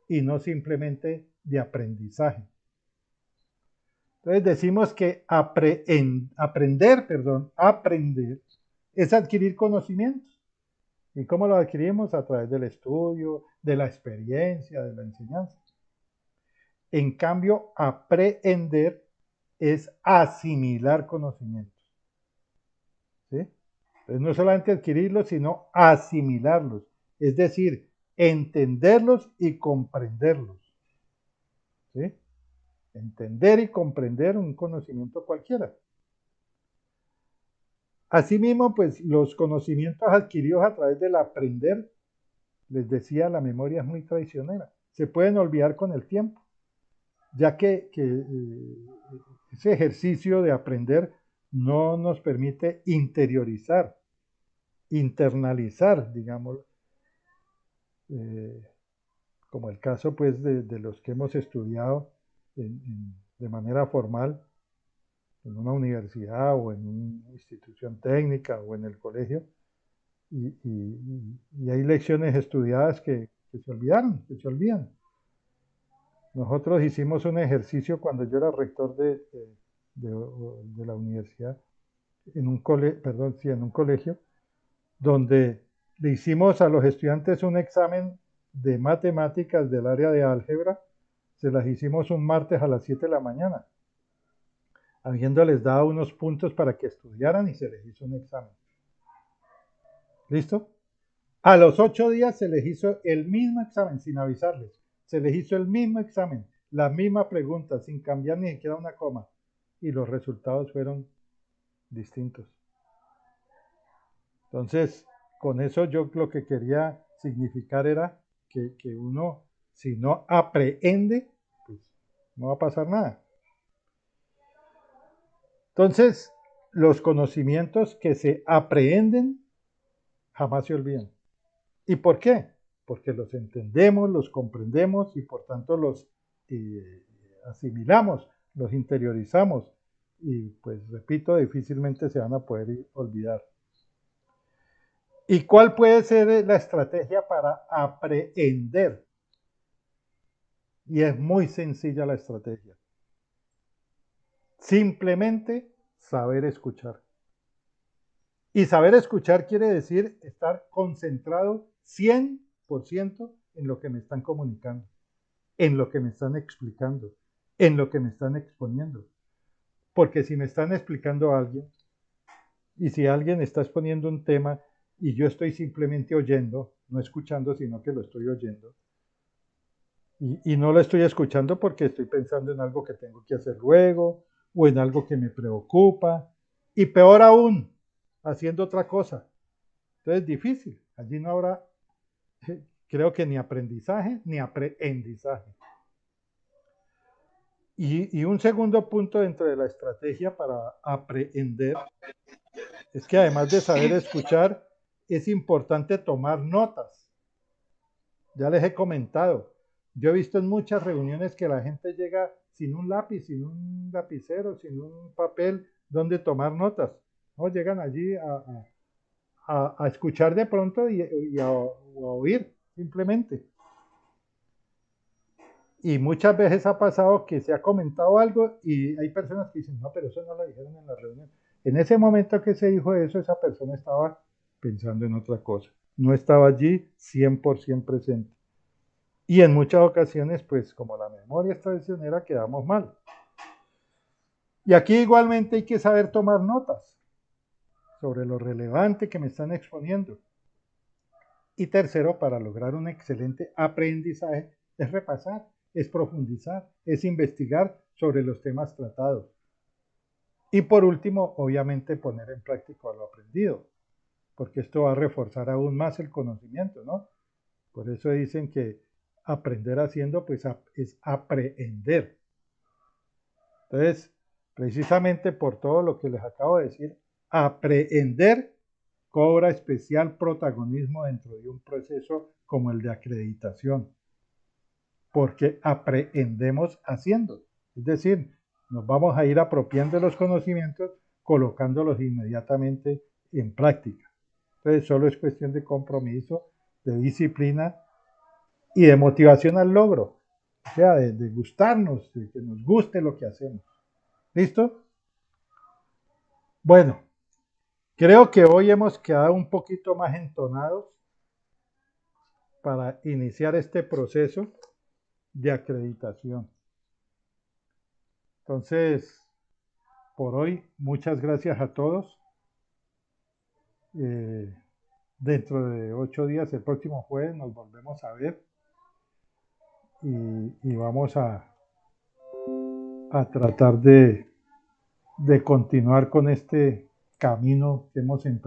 y no simplemente de aprendizaje. Entonces decimos que aprender es adquirir conocimientos. ¿Y cómo lo adquirimos? A través del estudio, de la experiencia, de la enseñanza. En cambio, aprender es asimilar conocimientos. ¿Sí? Entonces, no solamente adquirirlos, sino asimilarlos. Es decir, entenderlos y comprenderlos. ¿Sí? Entender y comprender un conocimiento cualquiera. Asimismo, pues los conocimientos adquiridos a través del aprender, les decía, la memoria es muy traicionera. Se pueden olvidar con el tiempo, ya que ese ejercicio de aprender no nos permite interiorizar, internalizar, digamos, como el caso pues de los que hemos estudiado de manera formal, en una universidad o en una institución técnica o en el colegio, y hay lecciones estudiadas que se olvidaron, que se olvidan. Nosotros hicimos un ejercicio cuando yo era rector de la universidad, en un colegio, donde le hicimos a los estudiantes un examen de matemáticas del área de álgebra. Se las hicimos un martes a las 7 de la mañana, habiéndoles dado unos puntos para que estudiaran, y se les hizo un examen. ¿Listo? A los 8 días se les hizo el mismo examen, sin avisarles. Se les hizo el mismo examen, la misma pregunta, sin cambiar ni siquiera una coma. Y los resultados fueron distintos. Entonces, con eso yo lo que quería significar era que uno, si no aprehende, pues no va a pasar nada. Entonces, los conocimientos que se aprehenden jamás se olvidan. ¿Y por qué? Porque los entendemos, los comprendemos y por tanto los asimilamos, los interiorizamos y, pues repito, difícilmente se van a poder olvidar. ¿Y cuál puede ser la estrategia para aprehender? Y es muy sencilla la estrategia. Simplemente saber escuchar. Y saber escuchar quiere decir estar concentrado 100% en lo que me están comunicando, en lo que me están explicando, en lo que me están exponiendo. Porque si me están explicando a alguien, y si alguien está exponiendo un tema y yo estoy simplemente oyendo, no escuchando, sino que lo estoy oyendo, y no lo estoy escuchando porque estoy pensando en algo que tengo que hacer luego, o en algo que me preocupa, y peor aún, haciendo otra cosa. Entonces es difícil. Allí no habrá, creo que ni aprendizaje ni aprehendizaje. Y un segundo punto dentro de la estrategia para aprehender es que además de saber escuchar, es importante tomar notas. Ya les he comentado. Yo he visto en muchas reuniones que la gente llega sin un lápiz, sin un lapicero, sin un papel donde tomar notas. ¿No? Llegan allí a escuchar de pronto y a oír simplemente. Y muchas veces ha pasado que se ha comentado algo y hay personas que dicen, no, pero eso no lo dijeron en la reunión. En ese momento que se dijo eso, esa persona estaba pensando en otra cosa. No estaba allí 100% presente. Y en muchas ocasiones, pues como la memoria es traicionera, quedamos mal. Y aquí igualmente hay que saber tomar notas sobre lo relevante que me están exponiendo. Y tercero, para lograr un excelente aprendizaje, es repasar, es profundizar, es investigar sobre los temas tratados. Y por último, obviamente, poner en práctica lo aprendido, porque esto va a reforzar aún más el conocimiento, ¿no? Por eso dicen que aprender haciendo, pues es aprehender. Entonces, precisamente por todo lo que les acabo de decir, aprehender cobra especial protagonismo dentro de un proceso como el de acreditación, porque aprehendemos haciendo. Es decir, nos vamos a ir apropiando de los conocimientos, colocándolos inmediatamente en práctica. Entonces, solo es cuestión de compromiso, de disciplina y de motivación al logro, o sea, de gustarnos, de que nos guste lo que hacemos. ¿Listo? Bueno, creo que hoy hemos quedado un poquito más entonados para iniciar este proceso de acreditación. Entonces, por hoy, muchas gracias a todos. Dentro de 8 días, el próximo jueves, nos volvemos a ver. Y vamos a tratar de continuar con este camino que hemos emprendido.